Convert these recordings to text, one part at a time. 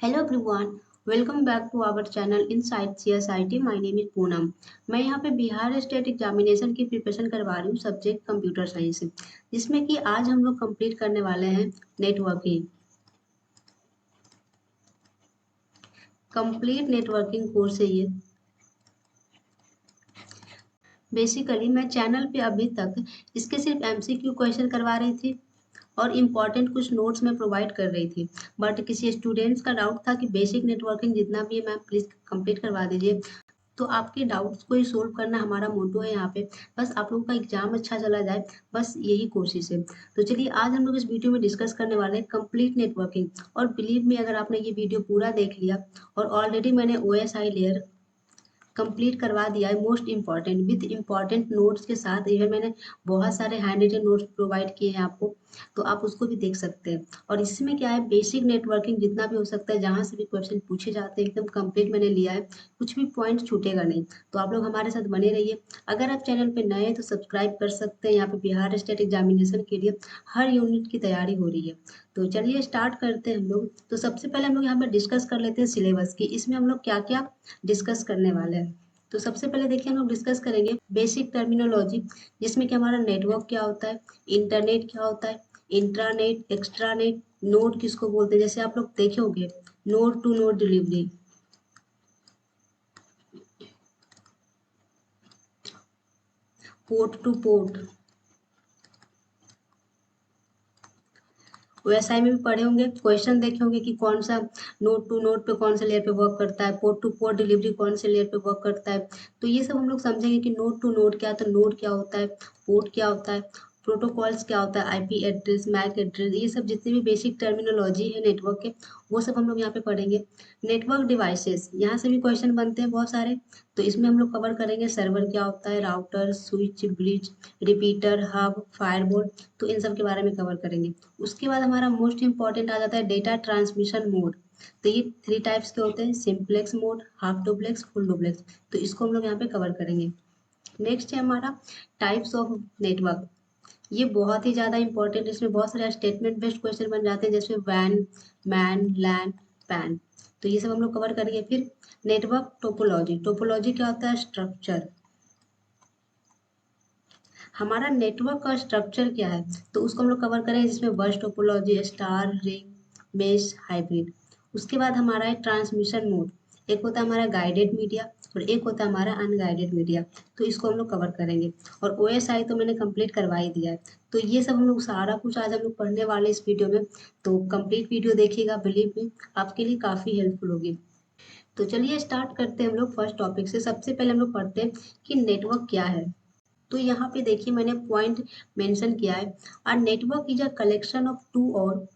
Hello everyone, welcome back to our channel Inside CSIT. My name is Poonam. मैं यहाँ पे Bihar state examination की preparation करवा रही हूँ सब्जेक्ट कंप्यूटर साइंस से, जिसमें कि आज हम लोग कंप्लीट करने वाले हैं नेटवर्किंग। कंप्लीट नेटवर्किंग कोर्स है ये। बेसिकली मैं चैनल पे अभी तक इसके सिर्फ MCQ क्वेश्चन करवा रही थी और इम्पॉर्टेंट कुछ नोट्स मैं प्रोवाइड कर रही थी। बट किसी स्टूडेंट्स का डाउट था कि बेसिक नेटवर्किंग जितना भी है मैम प्लीज़ कंप्लीट करवा दीजिए। तो आपके डाउट्स को ही सोल्व करना हमारा मोटो है यहाँ पे। बस आप लोगों का एग्जाम अच्छा चला जाए, बस यही कोशिश है। तो चलिए आज हम लोग इस वीडियो में डिस्कस करने वाले हैं कंप्लीट नेटवर्किंग। और बिलीव मी, अगर आपने ये वीडियो पूरा देख लिया और ऑलरेडी मैंने OSI लेयर कंप्लीट करवा दिया है most important with important notes के साथ। इवन मैंने बहुत सारे हैंड रिटन नोट्स प्रोवाइड किए हैं आपको, तो आप उसको भी देख सकते हैं। और इसमें क्या है, बेसिक नेटवर्किंग जितना भी हो सकता है, जहाँ से भी क्वेश्चन पूछे जाते हैं एकदम कंप्लीट मैंने लिया है, कुछ भी पॉइंट छूटेगा नहीं। तो आप लोग हमारे साथ बने रहिए। अगर आप चैनल पर नए हैं तो सब्सक्राइब कर सकते हैं। यहाँ पे बिहार स्टेट एग्जामिनेशन के लिए हर यूनिट की तैयारी हो रही है। तो चलिए स्टार्ट करते हैं हम लोग। तो सबसे पहले हम लोग यहाँ पे डिस्कस कर लेते हैं सिलेबस की, इसमें हम लोग क्या क्या डिस्कस करने वाले हैं। तो सबसे पहले देखिए हम लोग डिस्कस करेंगे बेसिक टर्मिनोलॉजी, जिसमें कि हमारा नेटवर्क क्या होता है, इंटरनेट क्या होता है, इंट्रानेट, एक्स्ट्रानेट, नोड किसको बोलते हैं। जैसे आप लोग देखे होंगे node to node delivery, port to port, OSI में भी पढ़े होंगे, क्वेश्चन देखे होंगे कि कौन सा नोड टू नोड पे कौन से लेयर पे वर्क करता है, पोर्ट टू पोर्ट डिलीवरी कौन से लेयर पे वर्क करता है। तो ये सब हम लोग समझेंगे कि नोड टू नोड क्या है, तो नोड क्या होता है, पोर्ट क्या होता है, प्रोटोकॉल्स क्या होता है, IP एड्रेस, मैक एड्रेस, ये सब जितने भी बेसिक टर्मिनोलॉजी है नेटवर्क के, वो सब हम लोग यहाँ पे पढ़ेंगे। नेटवर्क डिवाइसेस, यहाँ से भी क्वेश्चन बनते हैं बहुत सारे। तो इसमें हम लोग कवर करेंगे सर्वर क्या होता है, router, switch, bridge, repeater, hub, firewall, तो इन सब के बारे में कवर करेंगे। उसके बाद हमारा मोस्ट इंपॉर्टेंट आ जाता है डेटा ट्रांसमिशन मोड। तो ये 3 टाइप्स के होते हैं, simplex mode, half duplex, full duplex. तो इसको हम लोग यहाँ पे कवर करेंगे। नेक्स्ट है हमारा टाइप्स ऑफ नेटवर्क। ये बहुत ही ज़्यादा इंपॉर्टेंट, इसमें बहुत सारे स्टेटमेंट बेस्ड क्वेश्चन बन जाते हैं, जैसे वैन, मैन, लैन, पैन। तो ये सब हम लोग कवर करेंगे। फिर नेटवर्क टोपोलॉजी, टोपोलॉजी क्या होता है, स्ट्रक्चर। हमारा नेटवर्क का स्ट्रक्चर क्या है, तो उसको हम लोग कवर करेंगे, जिसमें बस topology, star, ring, mesh, hybrid. उसके बाद हमारा है ट्रांसमिशन मोड। एक होता है हमारा गाइडेड मीडिया और एक होता है हमारा अनगाइडेड मीडिया। तो इसको हम लोग कवर करेंगे। और OSI तो मैंने कंप्लीट करवा ही दिया है। तो ये सब हम लोग सारा कुछ आज हम लोग पढ़ने वाले इस वीडियो में। तो कंप्लीट वीडियो देखिएगा, बिलीव मी आपके लिए काफ़ी हेल्पफुल होगी। तो चलिए स्टार्ट करते हैं हम लोग फर्स्ट टॉपिक से। सबसे पहले हम लोग पढ़ते हैं कि नेटवर्क क्या है। तो यहाँ पे देखिए मैंने पॉइंट मेंशन किया है, a network is a collection of two और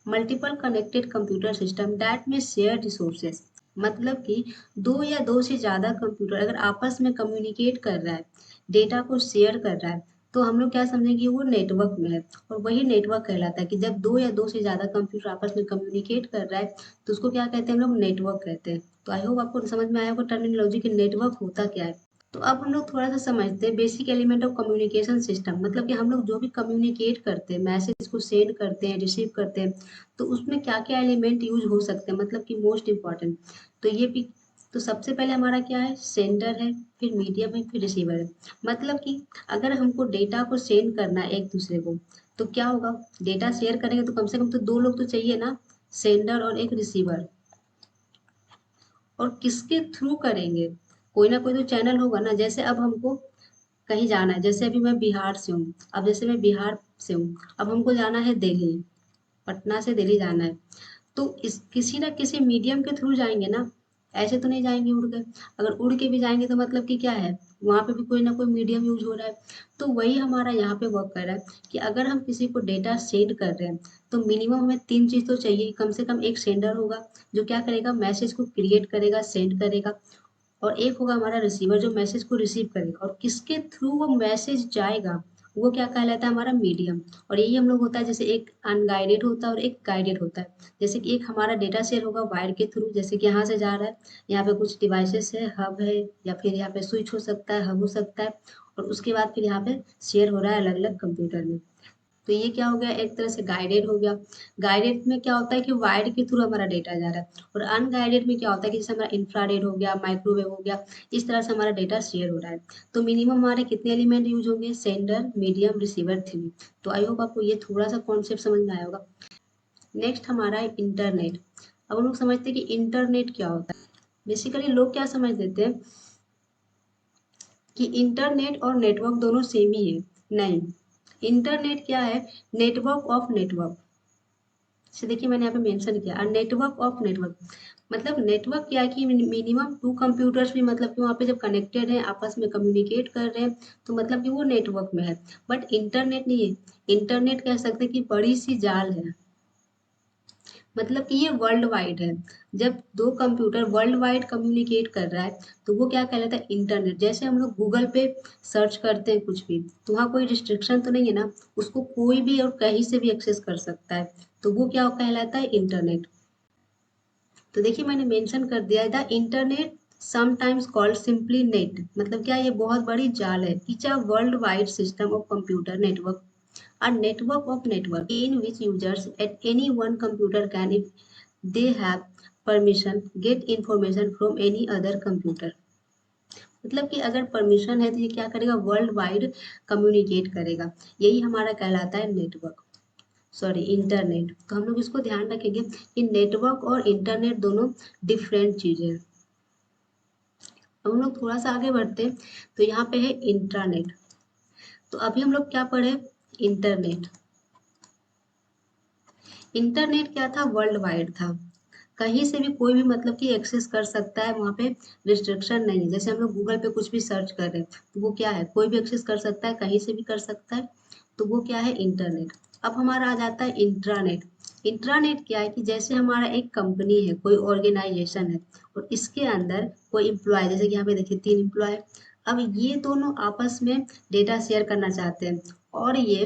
multiple connected computer system that में शेयर रिसोर्सेज। मतलब कि दो या दो से ज़्यादा कंप्यूटर अगर आपस में कम्युनिकेट कर रहा है, डेटा को शेयर कर रहा है, तो हम लोग क्या समझेंगे, वो नेटवर्क में है। और वही नेटवर्क कहलाता है कि जब दो या दो से ज़्यादा कंप्यूटर आपस में कम्युनिकेट कर रहा है, तो उसको क्या कहते हैं, हम लोग नेटवर्क कहते हैं। तो आई होप आपको समझ में आया होगा टर्मिनोलॉजी कि नेटवर्क होता क्या है। तो अब हम लोग थोड़ा सा समझते हैं basic element of communication system. मतलब कि हम लोग जो भी कम्युनिकेट करते हैं, मैसेज को सेंड करते हैं, रिसीव करते हैं, तो उसमें क्या क्या एलिमेंट यूज हो सकते हैं, मतलब कि मोस्ट इम्पॉर्टेंट। तो ये भी, तो सबसे पहले हमारा क्या है, सेंडर है, फिर मीडियम है, फिर रिसीवर है। मतलब कि अगर हमको डेटा को सेंड करना है एक दूसरे को, तो क्या होगा, डेटा शेयर करेंगे तो कम से कम तो दो लोग तो चाहिए ना, सेंडर और एक रिसीवर। और किसके थ्रू करेंगे, कोई ना कोई तो चैनल होगा ना। जैसे अब हमको कहीं जाना है, जैसे अभी मैं बिहार से हूँ, अब जैसे मैं बिहार से हूँ, अब हमको जाना है दिल्ली, पटना से दिल्ली जाना है, तो इस किसी ना किसी मीडियम के थ्रू जाएंगे ना, ऐसे तो नहीं जाएंगे उड़ के। अगर उड़ के भी जाएंगे तो मतलब कि क्या है, वहाँ पे भी कोई ना कोई मीडियम यूज हो रहा है। तो वही हमारा यहाँ पे वर्क कर रहा है कि अगर हम किसी को डेटा सेंड कर रहे हैं, तो मिनिमम हमें 3 चीज़ तो चाहिए। कम से कम एक सेंडर होगा जो क्या करेगा, मैसेज को क्रिएट करेगा, सेंड करेगा। और एक होगा हमारा रिसीवर जो मैसेज को रिसीव करेगा। और किसके थ्रू वो मैसेज जाएगा, वो क्या कहलाता है, हमारा मीडियम। और यही हम लोग होता है, जैसे एक अनगाइडेड होता है और एक गाइडेड होता है। जैसे कि एक हमारा डेटा शेयर होगा वायर के थ्रू, जैसे कि यहाँ से जा रहा है, यहाँ पे कुछ डिवाइसेस है, हब है, या फिर यहाँ पे स्विच हो सकता है, हब हो सकता है। और उसके बाद फिर यहाँ पे शेयर हो रहा है अलग अलग कंप्यूटर में। तो ये क्या हो गया, एक तरह से गाइडेड हो गया। गाइडेड में क्या होता है कि वायर्ड के थ्रू हमारा डेटा जा रहा है, और अनगाइडेड में क्या होता है कि जैसे हमारा इंफ्रारेड हो गया, माइक्रोवेव हो गया, इस तरह से हमारा डेटा शेयर हो रहा है। तो मिनिमम हमारे कितने एलिमेंट यूज होंगे, सेंडर, मीडियम, रिसीवर, 3। तो आई होप आपको ये थोड़ा सा कॉन्सेप्ट समझ में आया होगा। नेक्स्ट हमारा है इंटरनेट। अब हम लोग समझते हैं कि इंटरनेट क्या होता है। बेसिकली लोग क्या समझ लेते हैं कि इंटरनेट और नेटवर्क दोनों सेम ही है। नहीं, इंटरनेट क्या है, नेटवर्क ऑफ नेटवर्क। जैसे देखिए मैंने यहाँ पे मेंशन किया, नेटवर्क ऑफ नेटवर्क। मतलब नेटवर्क क्या है कि मिनिमम 2 कंप्यूटर्स भी मतलब कि वहाँ पे जब कनेक्टेड हैं, आपस में कम्युनिकेट कर रहे हैं, तो मतलब कि वो नेटवर्क में है। बट इंटरनेट नहीं है। इंटरनेट कह सकते हैं कि बड़ी सी जाल है, मतलब कि ये वर्ल्ड वाइड है। जब 2 कंप्यूटर वर्ल्ड वाइड कम्युनिकेट कर रहा है, तो वो क्या कहलाता है, इंटरनेट। जैसे हम लोग गूगल पे सर्च करते हैं कुछ भी, तो वहाँ कोई रिस्ट्रिक्शन तो नहीं है ना, उसको कोई भी और कहीं से भी एक्सेस कर सकता है, तो वो क्या कहलाता है, इंटरनेट। तो देखिए मैंने मेंशन कर दिया है, the internet sometimes called simply net. मतलब क्या, ये बहुत बड़ी जाल है। It's a world wide system of computer network, a network of network in which users at any one computer can, if they have permission, get information from any other computer। मतलब कि अगर परमिशन है तो ये क्या करेगा, world wide communicate करेगा। यही हमारा कहलाता है नेटवर्क, सॉरी इंटरनेट। तो हम लोग इसको ध्यान रखेंगे कि नेटवर्क और इंटरनेट दोनों डिफरेंट चीजें हैं। हम लोग थोड़ा सा आगे बढ़ते हैं, तो यहाँ पे है इंट्रानेट। तो अभी हम लोग क्या पढ़े, इंटरनेट। इंटरनेट क्या था, वर्ल्ड वाइड था। कहीं से भी कोई भी मतलब कि एक्सेस कर सकता है, वहाँ पे रिस्ट्रिक्शन नहीं है। जैसे हम लोग गूगल पे कुछ भी सर्च कर रहे हैं, तो वो क्या है, कोई भी एक्सेस कर सकता है, कहीं से भी कर सकता है, तो वो क्या है, इंटरनेट। अब हमारा आ जाता है इंट्रानेट। इंट्रानेट क्या है कि जैसे हमारा एक कंपनी है, कोई ऑर्गेनाइजेशन है, और इसके अंदर कोई इम्प्लॉय, जैसे कि यहाँ पे देखिए 3 इम्प्लॉय। अब ये दोनों आपस में डेटा शेयर करना चाहते हैं, और ये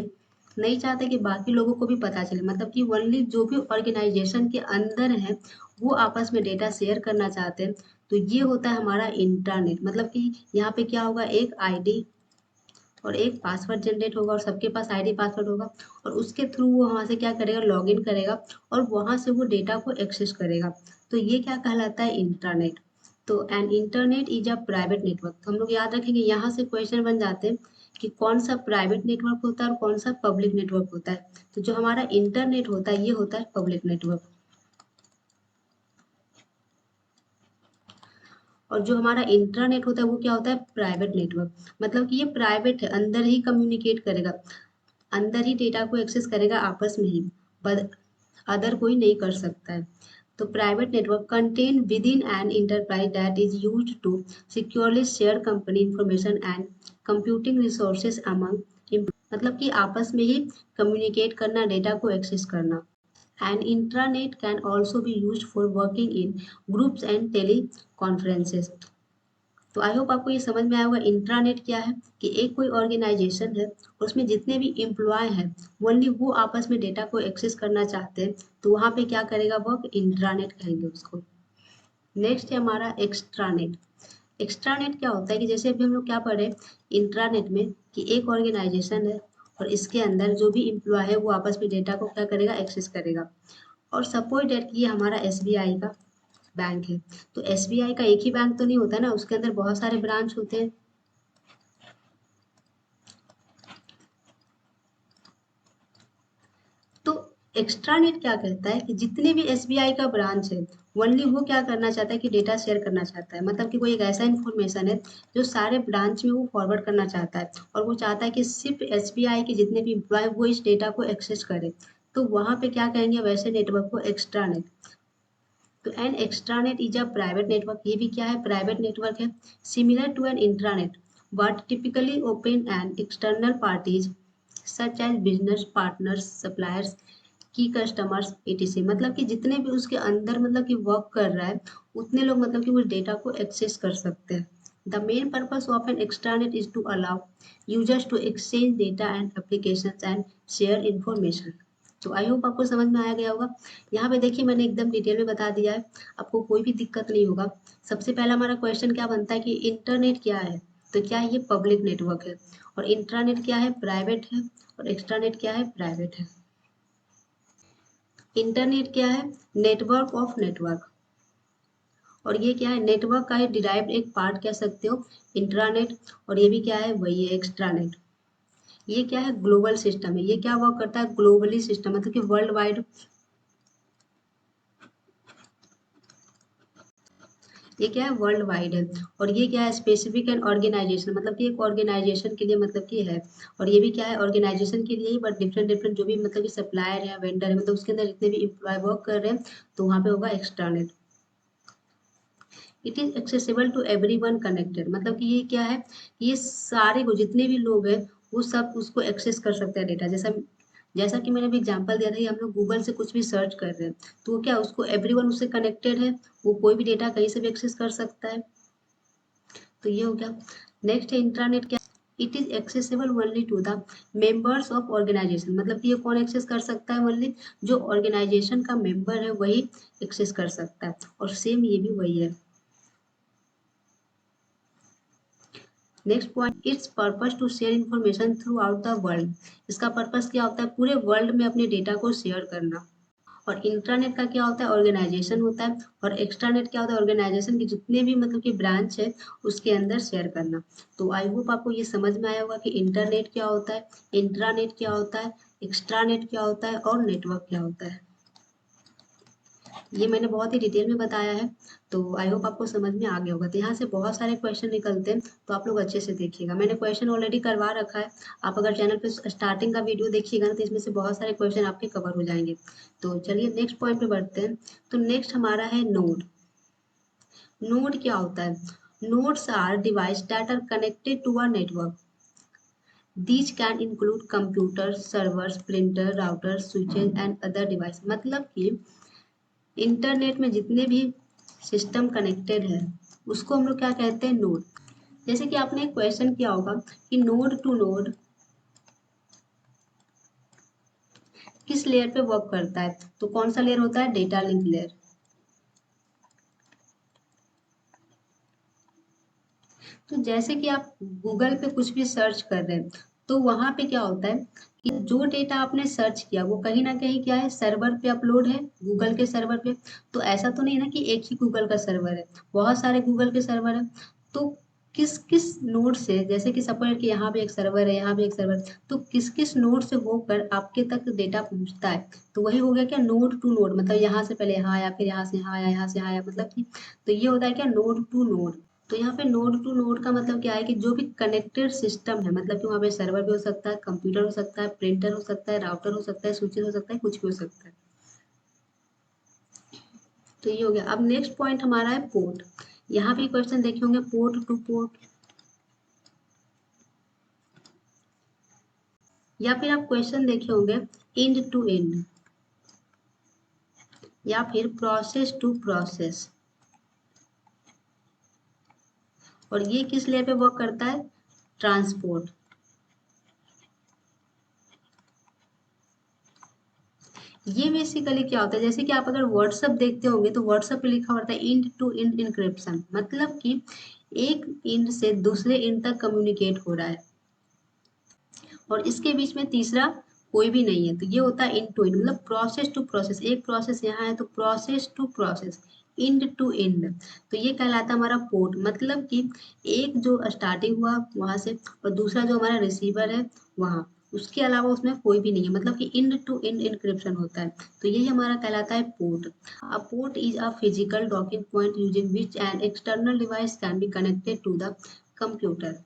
नहीं चाहते कि बाकी लोगों को भी पता चले। मतलब कि ओनली जो भी ऑर्गेनाइजेशन के अंदर है, वो आपस में डेटा शेयर करना चाहते हैं। तो ये होता है हमारा इंट्रानेट। मतलब कि यहाँ पे क्या होगा, एक आईडी और एक पासवर्ड जनरेट होगा, और सबके पास आईडी पासवर्ड होगा, और उसके थ्रू वो वहाँ से क्या करेगा, लॉगिन करेगा, और वहाँ से वो डेटा को एक्सेस करेगा। तो ये क्या कहलाता है, इंट्रानेट। तो an internet is a private network. तो हम लोग याद रखेंगे, यहाँ से क्वेश्चन बन जाते हैं कि कौन सा प्राइवेट नेटवर्क होता है और कौन सा पब्लिक नेटवर्क होता है। तो जो हमारा इंटरनेट होता है, ये होता है पब्लिक नेटवर्क। और जो हमारा इंट्रानेट होता है, वो क्या होता है, प्राइवेट नेटवर्क। मतलब कि ये प्राइवेट है, अंदर ही कम्युनिकेट करेगा, अंदर ही डेटा को एक्सेस करेगा आपस में ही, पर अदर कोई नहीं कर सकता है। तो private network contain within an enterprise that is used to securely share company information and computing resources among. मतलब कि आपस में ही कम्युनिकेट करना, डेटा को एक्सेस करना। And intranet can also be use for working in groups and teleconferences. तो I hope आपको ये समझ में आया होगा इंट्रानेट क्या है, कि एक कोई ऑर्गेनाइजेशन है, उसमें जितने भी एम्प्लॉय हैं, ओनली वो आपस में डेटा को एक्सेस करना चाहते हैं, तो वहाँ पे क्या करेगा, वो इंट्रानेट कहेंगे उसको। नेक्स्ट है हमारा एक्स्ट्रानेट। एक्स्ट्रानेट क्या होता है कि जैसे अभी हम लोग क्या पढ़े इंट्रानेट में, कि एक ऑर्गेनाइजेशन है, और इसके अंदर जो भी एम्प्लॉय है, वो आपस में डेटा को क्या करेगा, एक्सेस करेगा। और सपोज डेट कि ये हमारा एसबीआई का बैंक है। तो एसबीआई का एक ही बैंक तो नहीं होता ना, उसके अंदर बहुत सारे ब्रांच होते हैं। तो एक्स्ट्रानेट क्या कहता है कि जितने भी एसबीआई का ब्रांच है, ओनली वो क्या करना चाहता है कि डेटा शेयर करना चाहता है। मतलब कि कोई एक ऐसा इन्फॉर्मेशन है जो सारे ब्रांच में वो फॉरवर्ड करना चाहता है, और वो चाहता है कि सिर्फ एसबीआई के जितने भी एम्प्लॉय वो इस डेटा को एक्सेस करें। तो वहाँ पे क्या कहेंगे, वैसे नेटवर्क को एक्स्ट्रानेट। तो an extranet is a private network. ये भी क्या है, प्राइवेट नेटवर्क है, similar to an intranet, but typically open and external parties such as business partners, suppliers, key customers, etc. मतलब कि जितने भी उसके अंदर मतलब कि वर्क कर रहा है, उतने लोग मतलब कि उस डेटा को एक्सेस कर सकते हैं। The main purpose of an extranet is to allow users to exchange data and applications and share information. तो आई होप आपको समझ में आया गया होगा। यहाँ पे देखिए मैंने एकदम डिटेल में बता दिया है, आपको कोई भी दिक्कत नहीं होगा। सबसे पहला हमारा क्वेश्चन क्या बनता है कि इंटरनेट क्या है, तो क्या ये पब्लिक नेटवर्क है, और इंट्रानेट क्या है, प्राइवेट है, और एक्स्ट्रानेट क्या है, प्राइवेट है। इंटरनेट क्या है, नेटवर्क ऑफ नेटवर्क, और ये क्या है, नेटवर्क का ही डिराइव्ड एक पार्ट कह सकते हो इंट्रानेट, और ये भी क्या है, वही है एक्स्ट्रानेट। ये क्या है, ग्लोबल सिस्टम है, ये क्या वर्क करता है, ग्लोबली सिस्टम, मतलब कि वर्ल्ड वाइड, ये क्या है, वर्ल्ड वाइड है। और ये क्या है, स्पेसिफिक एंड ऑर्गेनाइजेशन, मतलब कि एक ऑर्गेनाइजेशन के लिए, मतलब कि है। और ये भी क्या है, ऑर्गेनाइजेशन के लिए ही, बट डिफरेंट डिफरेंट जो भी मतलब कि सप्लायर है, वेंडर है, मतलब उसके अंदर जितने भी इम्प्लॉय वर्क कर रहे हैं, तो वहाँ पे होगा external. It is accessible to everyone connected, मतलब कि ये क्या है, ये सारे को जितने भी लोग हैं वो सब उसको एक्सेस कर सकते हैं डेटा। जैसा जैसा कि मैंने अभी एग्जांपल दिया था कि हम लोग गूगल से कुछ भी सर्च कर रहे हैं, तो वो क्या, उसको एवरीवन उससे कनेक्टेड है, वो कोई भी डेटा कहीं से भी एक्सेस कर सकता है। तो ये हो गया। नेक्स्ट है इंट्रानेट क्या, it is accessible only to the members of organization, मतलब कि ये कौन एक्सेस कर सकता है, ओनली जो ऑर्गेनाइजेशन का मेंबर है वही एक्सेस कर सकता है। और सेम ये भी वही है। Next point, its purpose to share information throughout the world, इसका पर्पस क्या होता है, पूरे वर्ल्ड में अपने डेटा को शेयर करना। और इंट्रानेट का क्या होता है, ऑर्गेनाइजेशन होता है। और एक्स्ट्रानेट क्या होता है, ऑर्गेनाइजेशन के जितने भी मतलब कि ब्रांच है उसके अंदर शेयर करना। तो आई होप आपको ये समझ में आया होगा कि इंटरनेट क्या होता है, इंट्रानेट क्या होता है, एक्स्ट्रानेट क्या होता है, और नेटवर्क क्या होता है। ये मैंने बहुत ही डिटेल में बताया है, तो आई होप आपको समझ में आ गया होगा। तो यहाँ से बहुत सारे क्वेश्चन निकलते हैं, तो आप लोग अच्छे से देखिएगा। मैंने क्वेश्चन ऑलरेडी करवा रखा है, आप अगर चैनल पे स्टार्टिंग का वीडियो देखिएगा ना, तो इसमें से बहुत सारे क्वेश्चन आपके कवर हो जाएंगे। तो चलिए नेक्स्ट पॉइंट पे बढ़ते हैं। तो नेक्स्ट हमारा है नोड। नोड क्या होता है, nodes are devices that are connected to a network. These can include computers, servers, printer, routers, switches and other device, मतलब कि इंटरनेट में जितने भी सिस्टम कनेक्टेड है उसको हम लोग क्या कहते हैं, नोड। जैसे कि आपने एक क्वेश्चन किया होगा कि नोड टू नोड किस लेयर पे वर्क करता है, तो कौन सा लेयर होता है, डेटा लिंक लेयर। तो जैसे कि आप गूगल पे कुछ भी सर्च कर रहे हैं, तो वहां पे क्या होता है कि जो डेटा आपने सर्च किया वो कहीं ना कहीं क्या है, सर्वर पे अपलोड है, गूगल के सर्वर पे। तो ऐसा तो नहीं ना कि एक ही गूगल का सर्वर है, बहुत सारे गूगल के सर्वर है। तो किस किस नोड से, जैसे कि सपोज कि यहाँ पे एक सर्वर है, यहाँ पे एक सर्वर, तो किस किस नोड से होकर आपके तक डेटा पहुंचता है, तो वही हो गया क्या, नोड टू नोड, मतलब यहाँ से पहले यहाँ आया, फिर यहाँ से यहाँ आया, यहाँ से यहाँ आया, मतलब कि तो ये होता है क्या, नोड टू नोड। तो यहाँ पे नोड टू नोड का मतलब क्या है कि जो भी कनेक्टेड सिस्टम है, मतलब कि वहाँ पे सर्वर भी हो सकता है, कंप्यूटर हो सकता है, प्रिंटर हो सकता है, राउटर हो सकता है, स्विचेस हो सकता है, कुछ भी हो सकता है। तो ये हो गया। अब नेक्स्ट पॉइंट हमारा है पोर्ट। यहाँ पे क्वेश्चन देखे होंगे, पोर्ट टू पोर्ट, या फिर आप क्वेश्चन देखे होंगे एंड टू एंड, या फिर प्रोसेस टू प्रोसेस। और ये किस लेयर पे वर्क करता है, ट्रांसपोर्ट। ये बेसिकली क्या होता है, जैसे कि आप अगर व्हाट्सअप देखते होंगे तो व्हाट्सअप पे लिखा होता है इंड टू इंड इंक्रिप्शन, मतलब कि एक इंड से दूसरे इंड तक कम्युनिकेट हो रहा है और इसके बीच में तीसरा कोई भी नहीं है। तो ये होता है इंड टू इंड, मतलब प्रोसेस टू प्रोसेस, एक प्रोसेस यहाँ है तो process to process, end to end. तो ये कहलाता है हमारा पोर्ट, मतलब कि एक जो स्टार्टिंग हुआ वहां से और दूसरा जो हमारा रिसीवर है वहां, उसके अलावा उसमें कोई भी नहीं है, मतलब कि इंड टू इंड इंक्रिप्शन होता है। तो यही हमारा कहलाता है port. A port is a physical docking point using which an external device can be connected to the computer.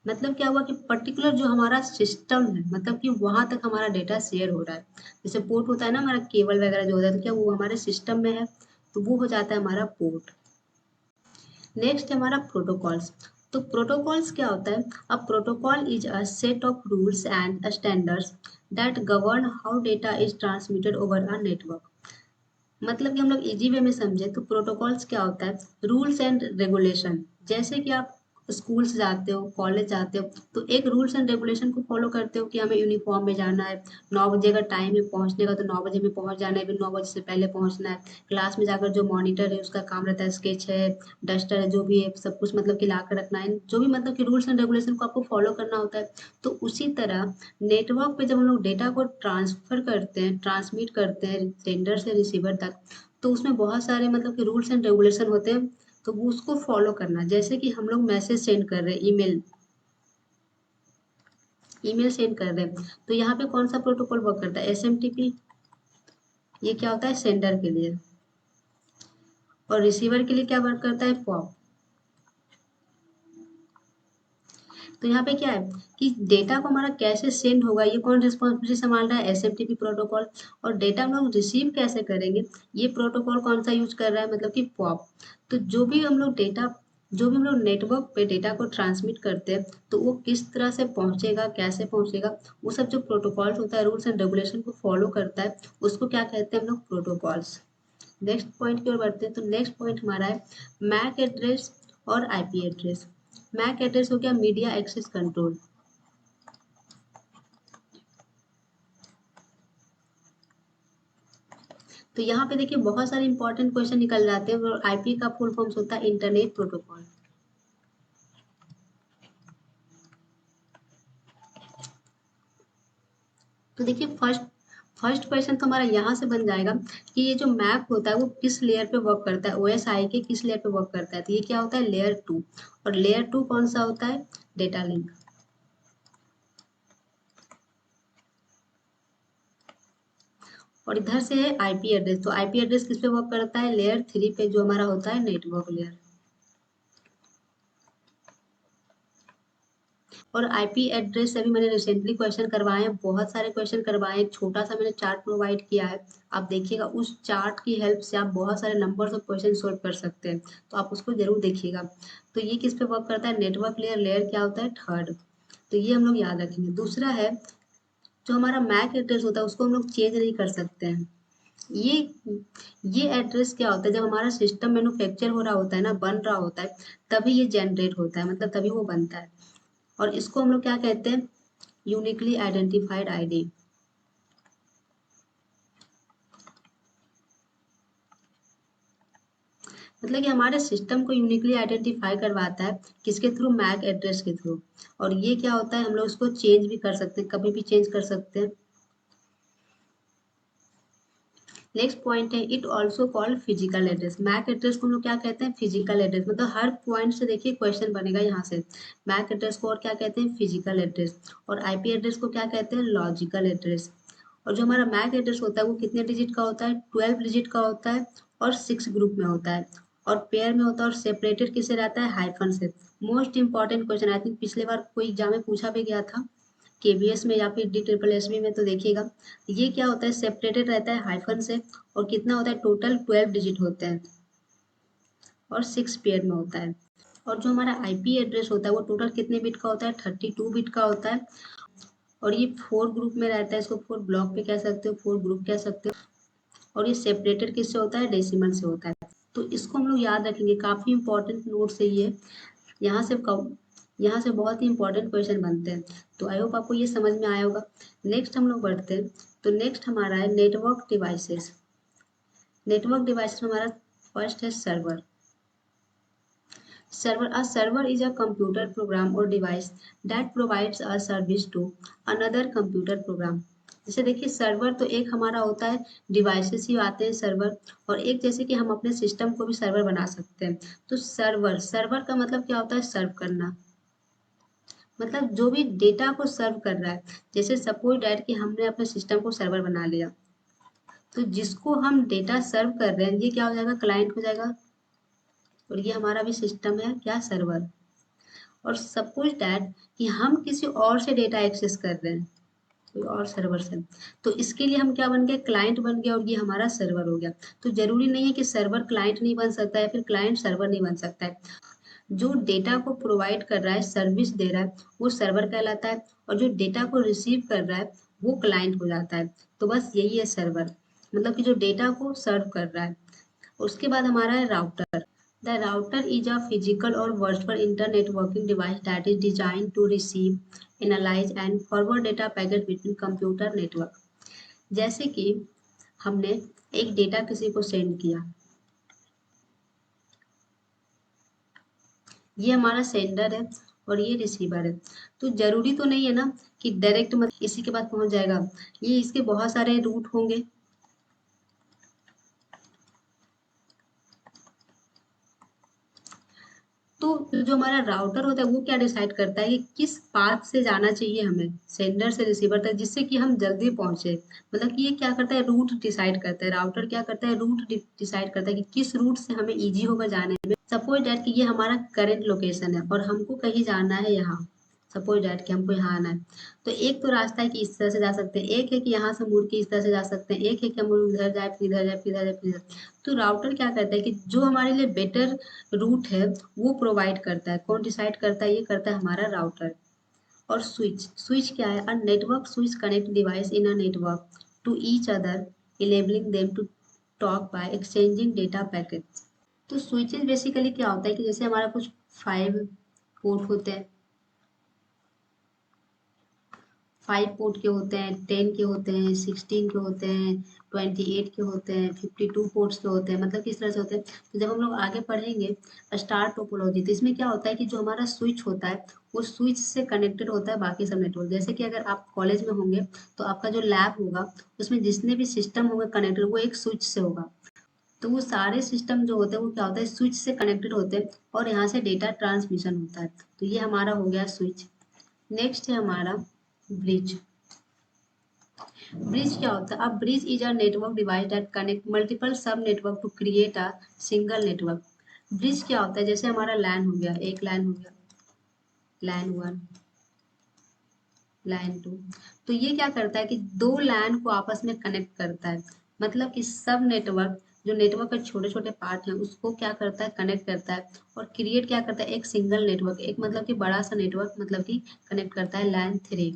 मतलब क्या हुआ कि पर्टिकुलर जो हमारा सिस्टम है, मतलब कि वहां तक हमारा डेटा शेयर हो रहा है। जैसे पोर्ट होता है ना हमारा केबल वगैरह जो होता है, तो क्या वो हमारे सिस्टम में है, तो वो हो जाता है हमारा पोर्ट। नेक्स्ट है हमारा प्रोटोकॉल्स। तो प्रोटोकॉल्स क्या होता है, a protocol is a set of rules and standards that govern how data is transmitted over a network. मतलब कि हम लोग इजी वे में समझे तो प्रोटोकॉल्स क्या होता है, रूल्स एंड रेगुलेशन। जैसे कि आप स्कूल्स जाते हो, कॉलेज जाते हो, तो एक रूल्स एंड रेगुलेशन को फॉलो करते हो कि हमें यूनिफॉर्म में जाना है, 9 बजे का टाइम है पहुंचने का तो 9 बजे में पहुंच जाना है, फिर 9 बजे से पहले पहुंचना है। क्लास में जाकर जो मॉनिटर है उसका काम रहता है, स्केच है, डस्टर है, जो भी है सब कुछ मतलब कि ला कर रखना है, जो भी मतलब कि रूल्स एंड रेगुलेशन को आपको फॉलो करना होता है। तो उसी तरह नेटवर्क पे जब हम लोग डेटा को ट्रांसफर करते हैं, ट्रांसमिट करते हैं सेंडर से रिसीवर तक, तो उसमें बहुत सारे मतलब कि रूल्स एंड रेगुलेशन होते हैं, तो वो उसको फॉलो करना। जैसे कि हम लोग मैसेज सेंड कर रहे हैं, ईमेल ईमेल सेंड कर रहे हैं, तो यहाँ पे कौन सा प्रोटोकॉल वर्क करता है, एसएमटीपी। ये क्या होता है, सेंडर के लिए। और रिसीवर के लिए क्या वर्क करता है, पॉप। तो यहाँ पे क्या है कि डेटा को हमारा कैसे सेंड होगा, ये कौन रिस्पॉन्सिबिलिटी संभाल रहा है, एसएमटीपी प्रोटोकॉल। और डेटा हम लोग रिसीव कैसे करेंगे, ये प्रोटोकॉल कौन सा यूज कर रहा है, मतलब कि पॉप। तो जो भी हम लोग नेटवर्क पे डेटा को ट्रांसमिट करते हैं, तो वो किस तरह से पहुंचेगा, कैसे पहुंचेगा, वो सब जो प्रोटोकॉल्स होता है, रूल्स एंड रेगुलेशन को फॉलो करता है, उसको क्या कहते हैं हम लोग, प्रोटोकॉल्स। नेक्स्ट पॉइंट की ओर बढ़ते हैं। तो नेक्स्ट पॉइंट हमारा है मैक एड्रेस और आईपी एड्रेस। मैक एड्रेस हो गया मीडिया एक्सेस कंट्रोल। तो यहाँ पे देखिए बहुत सारे इंपॉर्टेंट क्वेश्चन निकल जाते हैं, और आईपी का फुल फॉर्म्स होता है इंटरनेट प्रोटोकॉल। तो देखिए फर्स्ट फर्स्ट क्वेश्चन तो हमारा यहाँ से बन जाएगा कि ये जो मैप होता है वो किस लेयर पे वर्क करता है, ओएसआई के किस लेयर पे वर्क करता है। तो ये क्या होता है, लेयर 2। और लेयर 2 कौन सा होता है, डेटा लिंक। और इधर से है आईपी एड्रेस। तो आईपी एड्रेस किस पे वर्क करता है, लेयर 3 पे, जो हमारा होता है नेटवर्क लेयर। और आईपी एड्रेस से भी मैंने रिसेंटली क्वेश्चन करवाए हैं, बहुत सारे क्वेश्चन करवाए हैं। एक छोटा सा मैंने चार्ट प्रोवाइड किया है, आप देखिएगा उस चार्ट की हेल्प से आप बहुत सारे नंबर्स और क्वेश्चन सोल्व कर सकते हैं, तो आप उसको जरूर देखिएगा। तो ये किस पे वर्क करता है, नेटवर्क लेयर। लेयर क्या होता है, थर्ड। तो ये हम लोग याद रखेंगे। दूसरा है जो हमारा मैक एड्रेस होता है उसको हम लोग चेंज नहीं कर सकते हैं। ये ये एड्रेस क्या होता है, जब हमारा सिस्टम मैन्युफैक्चर हो रहा होता है ना, बन रहा होता है, तभी ये जनरेट होता है, मतलब तभी वो बनता है। और इसको हम लोग क्या कहते हैं, यूनिकली आइडेंटिफाइड आईडी। मतलब कि हमारे सिस्टम को यूनिकली आइडेंटिफाई करवाता है, किसके थ्रू, मैक एड्रेस के थ्रू। और ये क्या होता है, हम लोग इसको चेंज भी कर सकते हैं, कभी भी चेंज कर सकते हैं। नेक्स्ट पॉइंट है it also called physical address. MAC address को हम लोग क्या कहते हैं, फिजिकल एड्रेस। मतलब हर पॉइंट से देखिए क्वेश्चन बनेगा यहाँ से। मैक एड्रेस को और क्या कहते हैं, फिजिकल एड्रेस। और आईपी एड्रेस को क्या कहते हैं, लॉजिकल एड्रेस। और जो हमारा मैक एड्रेस होता है वो कितने डिजिट का होता है, 12 डिजिट का होता है, और 6 ग्रुप में होता है, और पेयर में होता है, और सेपरेटेड किससे रहता है, हाइफन से। Most important question, I think पिछले बार कोई एग्जाम में पूछा भी गया था, केबीएस में या फिर डी ट्रिपल एस में, तो देखिएगा ये क्या होता है, सेपरेटेड रहता है हाइफन से। और कितना होता है, टोटल 12 डिजिट होते हैं, और 6 पेयर में होता है। और जो हमारा आईपी एड्रेस होता है वो टोटल कितने बिट का होता है, 32 बिट का होता है। और ये 4 ग्रुप में रहता है, इसको 4 ब्लॉक पे कह सकते हो, 4 ग्रुप कह सकते हो। और ये सेपरेटेड किससे होता है, डेसिमल से होता है। तो इसको हम लोग याद रखेंगे, काफी इंपॉर्टेंट नोट है ये। यहाँ से यहाँ से बहुत ही इंपॉर्टेंट क्वेश्चन बनते हैं। तो आई होप आपको ये समझ में आया होगा। नेक्स्ट हम लोग बढ़ते हैं। तो नेक्स्ट हमारा है नेटवर्क डिवाइसेस। नेटवर्क डिवाइसेस में हमारा फर्स्ट है server. A server is a computer program or device that provides a service to another computer program। जैसे देखिए सर्वर तो एक हमारा होता है, डिवाइसेस ही आते हैं सर्वर। और एक जैसे कि हम अपने सिस्टम को भी सर्वर बना सकते हैं। तो सर्वर सर्वर का मतलब क्या होता है, सर्व करना। मतलब जो भी डेटा को सर्व कर रहा है, जैसे सपोज डैट कि हमने अपने सिस्टम को सर्वर बना लिया, तो जिसको हम डेटा सर्व कर रहे हैं ये क्या हो जाएगा, क्लाइंट हो जाएगा। और ये हमारा भी सिस्टम है क्या, सर्वर। और सपोज डैट कि हम किसी और से डेटा एक्सेस कर रहे हैं, कोई और सर्वर से, तो इसके लिए हम क्या बन गए, क्लाइंट बन गया, और ये हमारा सर्वर हो गया। तो जरूरी नहीं है कि सर्वर क्लाइंट नहीं बन सकता है, फिर क्लाइंट सर्वर नहीं बन सकता है। जो डेटा को प्रोवाइड कर रहा है, सर्विस दे रहा है, वो सर्वर कहलाता है। और जो डेटा को रिसीव कर रहा है वो क्लाइंट हो जाता है। तो बस यही है सर्वर, मतलब कि जो डेटा को सर्व कर रहा है। उसके बाद हमारा है router. The router is a physical or virtual internetworking device that is designed to receive, analyze and forward data packets between computer network. जैसे कि हमने एक डेटा किसी को सेंड किया, ये हमारा सेंडर है और ये रिसीवर है। तो जरूरी तो नहीं है ना कि डायरेक्ट मतलब इसी के पास पहुंच जाएगा, ये इसके बहुत सारे रूट होंगे। तो जो हमारा राउटर होता है वो क्या डिसाइड करता है कि किस पाथ से जाना चाहिए हमें सेंडर से रिसीवर तक, जिससे कि हम जल्दी पहुंचे। मतलब कि ये क्या करता है, रूट डिसाइड करता है। राउटर क्या करता है, रूट डिसाइड करता है कि किस रूट से हमें इजी होगा जाने में। सपोज दैट कि ये हमारा करंट लोकेशन है और हमको कहीं जाना है यहाँ। सपोज दैट कि हमको यहाँ आना है, तो एक तो रास्ता है कि इस तरह से जा सकते हैं, एक है कि यहाँ से मुड़ के इस तरह से जा सकते हैं, एक है कि हम उधर जाए फिर इधर जाए फिर इधर जाए फिर इधर। तो राउटर क्या करता है कि जो हमारे लिए बेटर रूट है वो प्रोवाइड करता है। कौन डिसाइड करता है, ये करता है हमारा राउटर। और स्विच, स्विच क्या है, a network switch connect device in a network to each other, enabling them to talk by exchanging data packets. तो स्विचेस बेसिकली क्या होता है कि जैसे हमारा कुछ 5 पोर्ट होते हैं, 5 पोर्ट के होते हैं, 10 के होते हैं, 16 के होते हैं, 28 के होते हैं, 52 पोर्ट्स के होते हैं, मतलब किस तरह से होते हैं। तो जब हम लोग आगे पढ़ेंगे स्टार टोपोलॉजी, तो इसमें क्या होता है कि जो हमारा स्विच होता है वो स्विच से कनेक्टेड होता है बाकी सब नेटवर्क। जैसे कि अगर आप कॉलेज में होंगे तो आपका जो लैब होगा उसमें जितने भी सिस्टम होंगे कनेक्टेड वो एक स्विच से होगा। तो वो सारे सिस्टम जो होते हैं वो क्या होता है, स्विच से कनेक्टेड होते हैं और यहाँ से डेटा ट्रांसमिशन होता है। तो ये हमारा हो गया स्विच। नेक्स्ट है हमारा ब्रिज। ब्रिज क्या होता है, अब bridge is a network device that connect multiple sub network to create a single network. Bridge क्या होता है, जैसे हमारा लैन हो गया, एक लैन हो गया, लैन वन, लैन टू। तो ये क्या करता है कि दो लैन को आपस में कनेक्ट करता है। मतलब कि सब नेटवर्क, जो नेटवर्क के छोटे छोटे पार्ट हैं उसको क्या करता है, कनेक्ट करता है और क्रिएट क्या करता है, एक सिंगल नेटवर्क, एक मतलब कि बड़ा सा नेटवर्क, मतलब कि कनेक्ट करता है लैन थ्री।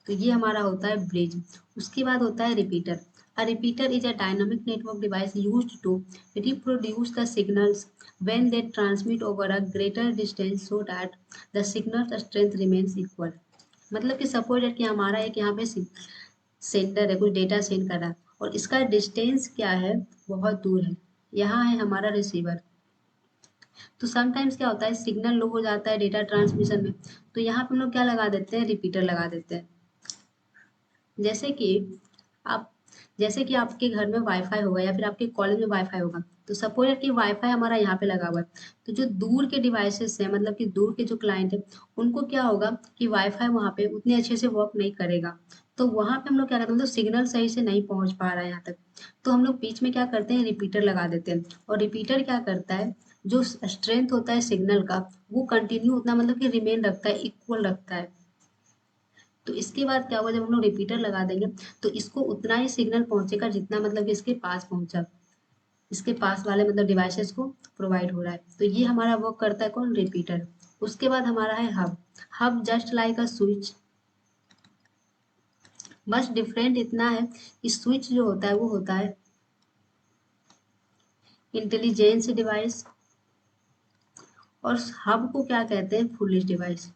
तो ये हमारा होता है ब्रिज। उसके बाद होता है repeater. A repeater is a dynamic network device used to reproduce the signals when they transmit over a greater distance so that the signal strength remains equal। मतलब कि सपोज कि हमारा एक यहाँ पे सेंटर है, कुछ डेटा सेंड कर रहा है और इसका डिस्टेंस क्या है, बहुत दूर है। यहाँ है हमारा रिसीवर। तो समटाइम्स क्या होता है, सिग्नल लो हो जाता है डेटा ट्रांसमिशन में, तो यहाँ पे हम लोग क्या लगा देते हैं, रिपीटर लगा देते हैं। जैसे कि आप, जैसे कि आपके घर में वाईफाई होगा या फिर आपके कॉलेज में वाईफाई होगा, तो सपोज कि वाईफाई हमारा यहाँ पे लगा हुआ है, तो जो दूर के डिवाइसेस हैं, मतलब कि दूर के जो क्लाइंट है, उनको क्या होगा कि वाईफाई वहाँ पे उतने अच्छे से वर्क नहीं करेगा। तो वहाँ पे हम लोग क्या करते हैं, मतलब सिग्नल सही से नहीं पहुँच पा रहा है यहाँ तक, तो हम लोग बीच में क्या करते हैं, रिपीटर लगा देते हैं। और रिपीटर क्या करता है, जो स्ट्रेंथ होता है सिग्नल का वो कंटिन्यू उतना मतलब कि रिमेन रखता है, इक्वल रखता है। तो इसके बाद क्या होगा, जब हम लोग रिपीटर लगा देंगे तो इसको उतना ही सिग्नल पहुंचेगा जितना मतलब कि इसके पास पहुंचा, इसके पास वाले मतलब डिवाइसेस को प्रोवाइड हो रहा है। तो ये हमारा वर्क करता है कौन, रिपीटर। उसके बाद हमारा है hub. Hub just like a switch, बस डिफरेंट इतना है कि स्विच जो होता है वो होता है इंटेलिजेंस डिवाइस और हब को क्या कहते हैं, फुलिश डिवाइस।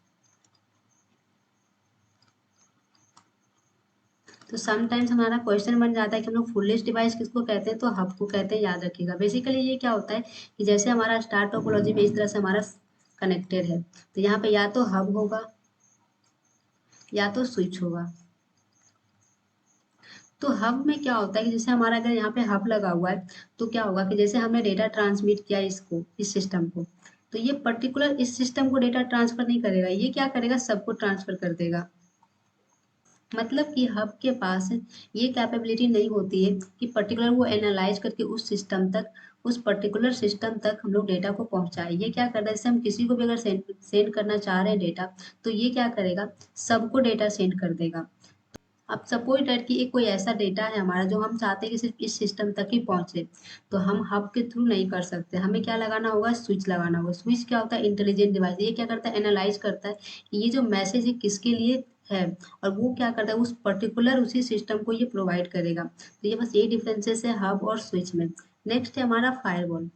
तो समटाइम्स हमारा क्वेश्चन बन जाता है कि हम लोग फुलिश डिवाइस किसको कहते हैं, तो हब को कहते हैं, याद रखिएगा। बेसिकली ये क्या होता है कि जैसे हमारा स्टार टोपोलॉजी में इस तरह से हमारा कनेक्टेड है, तो यहाँ पे या तो हब होगा या तो स्विच होगा। तो हब में क्या होता है कि जैसे हमारा अगर यहाँ पे हब लगा हुआ है तो क्या होगा कि जैसे हमने डेटा ट्रांसमिट किया इसको, इस सिस्टम को, तो ये पर्टिकुलर इस सिस्टम को डेटा ट्रांसफर नहीं करेगा, ये क्या करेगा, सबको ट्रांसफर कर देगा। मतलब कि हब के पास ये कैपेबिलिटी नहीं होती है कि पर्टिकुलर वो एनालाइज करके उस सिस्टम तक, उस पर्टिकुलर सिस्टम तक हम लोग डेटा को पहुंचाए। ये क्या करता है, जैसे हम किसी को भी अगर सेंड करना चाह रहे हैं डेटा, तो ये क्या करेगा, सबको डेटा सेंड कर देगा। अब सपोज दैट कि एक कोई ऐसा डेटा है हमारा जो हम चाहते हैं कि सिर्फ इस सिस्टम तक ही पहुंचे, तो हम हब के थ्रू नहीं कर सकते, हमें क्या लगाना होगा, स्विच लगाना होगा। स्विच क्या होता है, इंटेलिजेंट डिवाइस। ये क्या करता है, एनालाइज करता है कि ये जो मैसेज है किसके लिए है, और वो क्या करता है, उस पर्टिकुलर उसी सिस्टम को ये प्रोवाइड करेगा। तो ये बस यही डिफरेंसेस है हब और स्विच में। नेक्स्ट है हमारा firewall.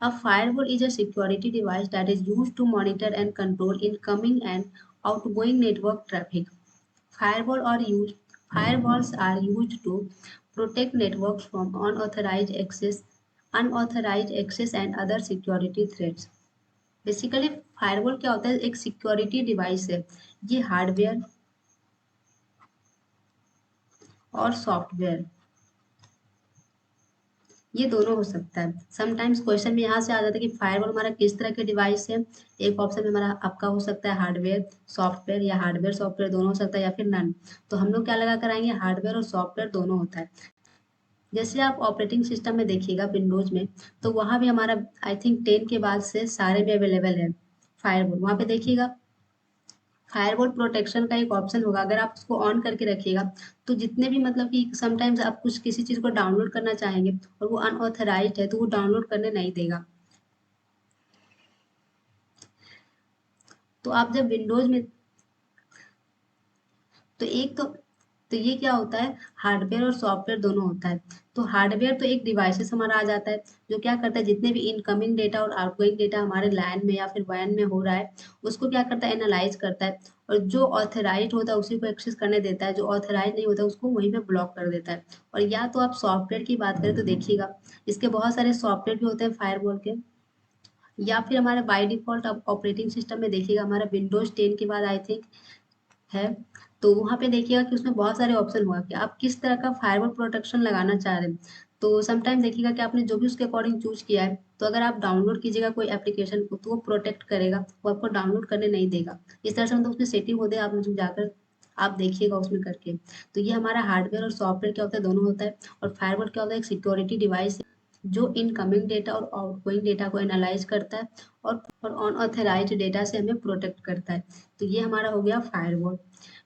A firewall is a security device that is used to monitor and control incoming and outgoing network traffic. Firewall are used, Firewalls are used to protect networks from unauthorized access and other security threats. Basically firewall क्या होता है, एक security device है। ये hardware और software ये दोनों हो सकता है। समटाइम्स क्वेश्चन में यहाँ से आ जाता है कि फायरवॉल हमारा किस तरह के डिवाइस है। एक ऑप्शन में हमारा आपका हो सकता है हार्डवेयर सॉफ्टवेयर, या हार्डवेयर सॉफ्टवेयर दोनों हो सकता है, या फिर नन। तो हम लोग क्या लगा कर आएंगे, हार्डवेयर और सॉफ्टवेयर दोनों होता है। जैसे आप ऑपरेटिंग सिस्टम में देखिएगा विंडोज में, तो वहाँ भी हमारा आई थिंक 10 के बाद से सारे में अवेलेबल है फायरवॉल। वहाँ पे देखिएगा फायरवॉल प्रोटेक्शन का एक ऑप्शन होगा, अगर आप उसको ऑन करके रखिएगा तो जितने भी मतलब कि समटाइम्स आप कुछ किसी चीज़ को डाउनलोड करना चाहेंगे और वो अनऑथराइज्ड है तो वो डाउनलोड करने नहीं देगा। तो आप जब विंडोज में, तो एक तो ये क्या होता है, हार्डवेयर और सॉफ्टवेयर दोनों होता है। तो हार्डवेयर तो एक डिवाइसेस हमारा आ जाता है जो क्या करता है, जितने भी इनकमिंग डेटा और आउटगोइंग डेटा हमारे लैन में या फिर वैन में हो रहा है उसको क्या करता है, एनालाइज करता है, और जो ऑथराइज होता है उसी को एक्सेस करने देता है, जो ऑथराइज नहीं होता उसको वहीं पे ब्लॉक कर देता है। और या तो आप सॉफ्टवेयर की बात करें तो देखिएगा इसके बहुत सारे सॉफ्टवेयर भी होते हैं फायरवॉल के, या फिर हमारे बाय डिफॉल्ट ऑपरेटिंग सिस्टम में देखिएगा हमारा विंडोज 10 के बाद आई थिंक है। तो वहाँ पे देखिएगा कि उसमें बहुत सारे ऑप्शन हुआ कि आप किस तरह का फायरवॉल प्रोटेक्शन लगाना चाह रहे हैं। तो समटाइम देखिएगा कि आपने जो भी उसके अकॉर्डिंग चूज किया है, तो अगर आप डाउनलोड कीजिएगा कोई एप्लीकेशन को तो वो प्रोटेक्ट करेगा, वो आपको डाउनलोड करने नहीं देगा। इस तरह से मतलब उसमें सेटिंग होते हैं, आप मतलब जाकर आप देखिएगा उसमें करके। तो ये हमारा हार्डवेयर और सॉफ्टवेयर क्या होता है, दोनों होता है। और फायरवॉल क्या होता है, एक सिक्योरिटी डिवाइस जो इनकमिंग डेटा और आउटगोइंग डेटा को एनालाइज करता है और अनऑथराइज्ड डेटा से हमें प्रोटेक्ट करता है। तो ये हमारा हो गया फायरवॉल।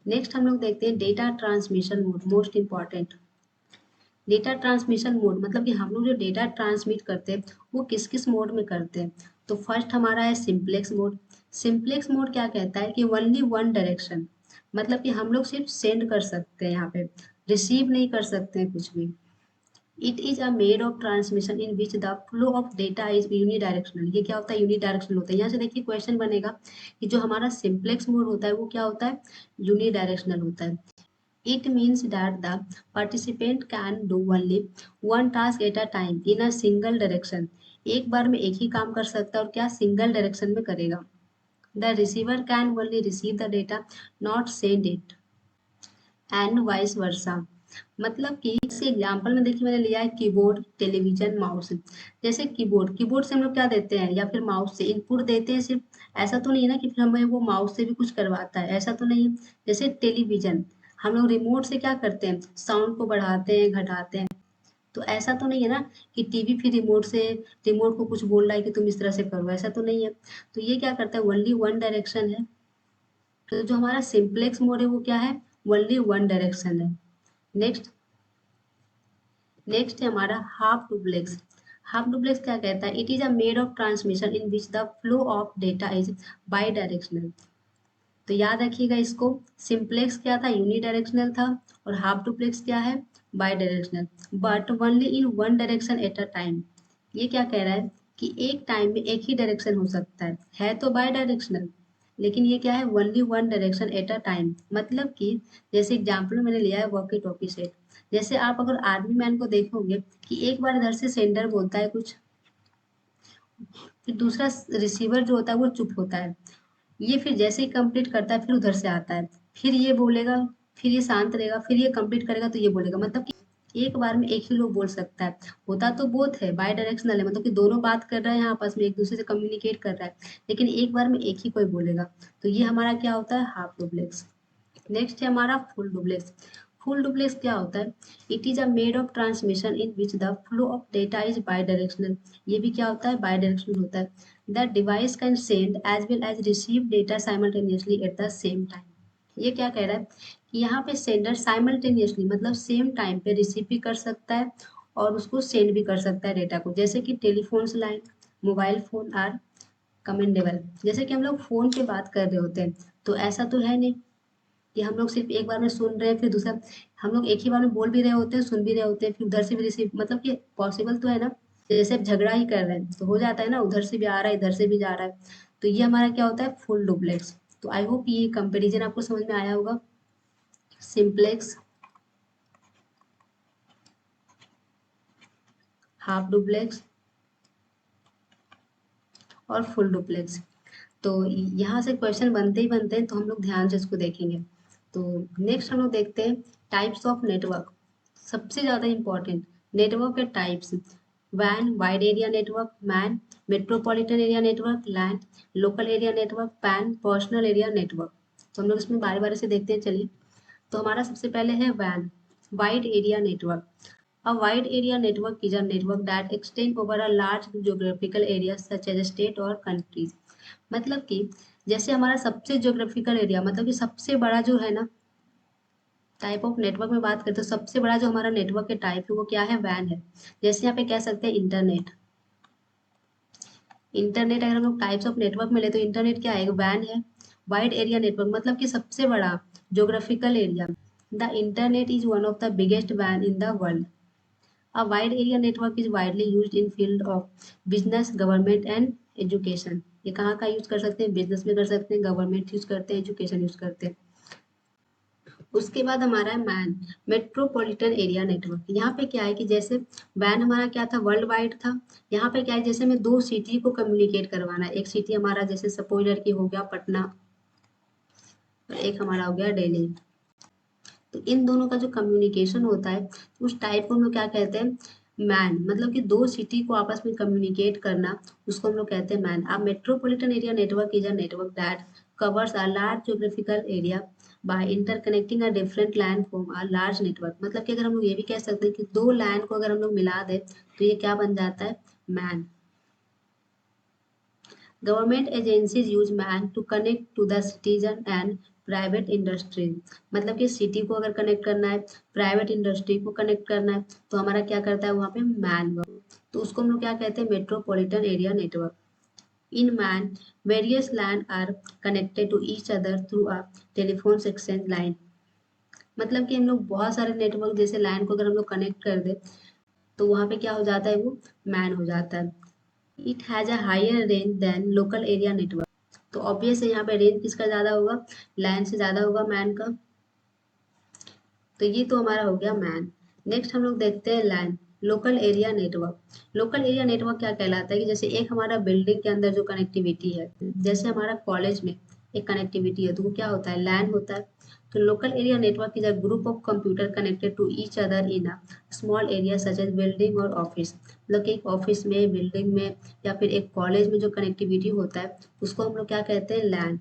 नेक्स्ट हम लोग देखते हैं data transmission mode, most important. Data transmission mode मतलब कि हम लोग जो डेटा ट्रांसमिट करते हैं वो किस किस मोड में करते हैं। तो फर्स्ट हमारा है सिंप्लेक्स मोड। सिंप्लेक्स मोड क्या कहता है कि ओनली वन डायरेक्शन, मतलब कि हम लोग सिर्फ सेंड कर सकते हैं, यहाँ पे रिसीव नहीं कर सकते हैं कुछ भी। It is a mode of transmission in which the flow of data is unidirectional. ये क्या होता है, यूनिडायरेक्शनल होता है। यहाँ से देखिए क्वेश्चन बनेगा कि जो हमारा सिंप्लेक्स मोड होता है वो क्या होता है, यूनिडायरेक्शनल होता है। It means that the participant can do only one task at a time in a single direction. एक बार में एक ही काम कर सकता है और क्या सिंगल डायरेक्शन में करेगा। The receiver can only receive the data, not send it, and vice versa। मतलब कि इस एग्जाम्पल में देखिए मैंने लिया है कीबोर्ड, टेलीविजन, माउस। जैसे कीबोर्ड, कीबोर्ड से हम लोग क्या देते हैं या फिर माउस से इनपुट देते हैं सिर्फ, ऐसा तो नहीं है ना कि फिर हमें वो माउस से भी कुछ करवाता है, ऐसा तो नहीं है। जैसे टेलीविजन हम लोग रिमोट से क्या करते हैं, साउंड को बढ़ाते हैं घटाते हैं। तो ऐसा तो नहीं है ना कि टीवी फिर रिमोट को कुछ बोल रहा है कि तुम इस तरह से करो, ऐसा तो नहीं है। तो ये क्या करता है, ओनली वन डायरेक्शन है। तो जो हमारा सिंप्लेक्स मोड है वो क्या है, ओनली वन डायरेक्शन है। नेक्स्ट नेक्स्ट है हमारा हाफ डुप्लेक्स। हाफ डुप्लेक्स क्या कहता है, it is a mode of transmission in which the flow of data is by directional. तो याद रखिएगा इसको, सिंप्लेक्स क्या था, यूनी डायरेक्शनल था, और हाफ डुप्लेक्स क्या है, by directional, but only in one direction at a time. ये क्या कह रहा है कि एक टाइम में एक ही डायरेक्शन हो सकता है तो बाई डायरेक्शनल, लेकिन ये क्या है, only one direction at a time. मतलब कि जैसे एग्जाम्पल मैंने लिया है वॉकी टॉकी सेट। जैसे आप अगर आर्मी मैन को देखोगे कि एक बार इधर से सेंडर बोलता है कुछ, फिर दूसरा रिसीवर जो होता है वो चुप होता है, ये फिर जैसे ही कंप्लीट करता है फिर उधर से आता है, फिर ये बोलेगा, फिर ये शांत रहेगा, फिर ये कंप्लीट करेगा तो ये बोलेगा। मतलब कि एक बार में एक ही लोग बोल सकता है। होता तो बोथ है, बाय डायरेक्शनल है, मतलब कि दोनों बात कर रहे हैं आपस में, एक दूसरे से कम्युनिकेट कर रहा है, लेकिन एक बार में एक ही कोई बोलेगा। तो ये हमारा क्या होता है, हाफ डुप्लेक्स। नेक्स्ट है हमारा फुल डुप्लेक्स। फुल डुप्लेक्स क्या होता है, it is a mode of transmission in which the flow of data is bidirectional. ये भी क्या होता है, बाई डायरेक्शनल होता है। The device can send as well as receive data simultaneously at the same time. ये क्या कह रहा है कि यहाँ पे सेंडर साइमल्टेनियसली मतलब सेम टाइम पे रिसीव भी कर सकता है और उसको सेंड भी कर सकता है डेटा को। जैसे कि telephones line, mobile phone are commendable. जैसे कि हम लोग फोन पे बात कर रहे होते हैं, तो ऐसा तो है नहीं कि हम लोग सिर्फ एक बार में सुन रहे हैं फिर दूसरा, हम लोग एक ही बार में बोल भी रहे होते हैं, सुन भी रहे होते हैं, फिर उधर से भी रिसीव, मतलब कि पॉसिबल तो है ना। जैसे अब झगड़ा ही कर रहे हैं तो हो जाता है ना, उधर से भी आ रहा है इधर से भी जा रहा है, तो ये हमारा क्या होता है, फुल डुप्लेक्स। तो आई होप ये कंपैरिजन आपको समझ में आया होगा, सिंप्लेक्स, हाफ डुप्लेक्स और फुल डुप्लेक्स। तो यहाँ से क्वेश्चन बनते ही बनते हैं, तो हम लोग ध्यान से इसको देखेंगे। तो नेक्स्ट हम लोग देखते हैं टाइप्स ऑफ नेटवर्क। सबसे ज़्यादा इम्पोर्टेंट नेटवर्क के टाइप्स, वैन wide area network, MAN metropolitan area network, LAN local area network, PAN personal area network. तो हम लोग इसमें बारी बारी से देखते हैं, चलिए। तो हमारा सबसे पहले है वैन wide area network. A wide area network is a network that extends over a large geographical area such as a state or countries। मतलब कि जैसे हमारा सबसे ज्योग्राफिकल एरिया, मतलब कि सबसे बड़ा जो है ना, टाइप ऑफ नेटवर्क में बात करते हैं तो सबसे बड़ा जो हमारा नेटवर्क के टाइप है वो क्या है, वैन है। जैसे यहाँ पे कह सकते हैं इंटरनेट। इंटरनेट अगर हम लोग टाइप्स ऑफ नेटवर्क में ले तो इंटरनेट क्या है, वैन है। वाइड एरिया नेटवर्क मतलब कि सबसे बड़ा geographical area, the internet is one of the biggest van in the world. A wide area network is widely used in field of business, government and education। ये कहाँ का use कर सकते हैं, बिजनेस में कर सकते हैं, गवर्नमेंट यूज करते हैं, एजुकेशन यूज करते हैं। उसके बाद हमारा है मैन मेट्रोपॉलिटन एरिया नेटवर्क। यहाँ पे क्या है कि जैसे वैन हमारा क्या था, वर्ल्ड वाइड था। यहाँ पे क्या है, जैसे हमें दो सिटी को कम्युनिकेट करवाना है, एक सिटी हमारा जैसे सपोज की हो गया पटना और एक हमारा हो गया दिल्ली। तो इन दोनों का जो कम्युनिकेशन होता है उस टाइप को हम लोग क्या कहते हैं, मैन। मतलब कि दो सिटी को आपस में कम्युनिकेट करना, उसको हम लोग कहते हैं मैन। अब metropolitan area network is a network that covers a large geographical area bye interconnecting a different land from a large network. मतलब कि अगर हम लोग ये भी कह सकते हैं कि दो लैंड को अगर हम लोग मिला दें तो ये क्या बन जाता है, MAN. Government agencies use MAN to connect to the citizen and private industry. मतलब कि सिटी को अगर कनेक्ट करना है, प्राइवेट इंडस्ट्री को कनेक्ट करना है, तो हमारा क्या करता है वहाँ पे मैन। तो उसको हम लोग क्या कहते हैं, metropolitan area network. In MAN various LAN are connected to each other through a telephone exchange line. मतलब कि हम लोग बहुत सारे नेटवर्क जैसे लाइन को अगर हम लोग कनेक्ट कर दे तो वहाँ पे क्या हो जाता है, वो मैन हो जाता है। It has a higher range than local area network. तो ऑब्वियस है यहाँ पे रेंज किसका ज़्यादा होगा, लैन से ज़्यादा होगा मैन का। तो ये तो हमारा हो गया मैन। नेक्स्ट हम लोग देखते हैं LAN local area network. Local area network क्या कहलाता है कि जैसे एक हमारा बिल्डिंग के अंदर जो कनेक्टिविटी है, जैसे हमारा कॉलेज में एक कनेक्टिविटी है तो वो क्या होता है, लैन होता है। तो local area network is a group of computer connected to each other in a small area such as building और ऑफिस। मतलब कि एक ऑफिस में, बिल्डिंग में या फिर एक कॉलेज में जो कनेक्टिविटी होता है उसको हम लोग क्या कहते हैं, लैन।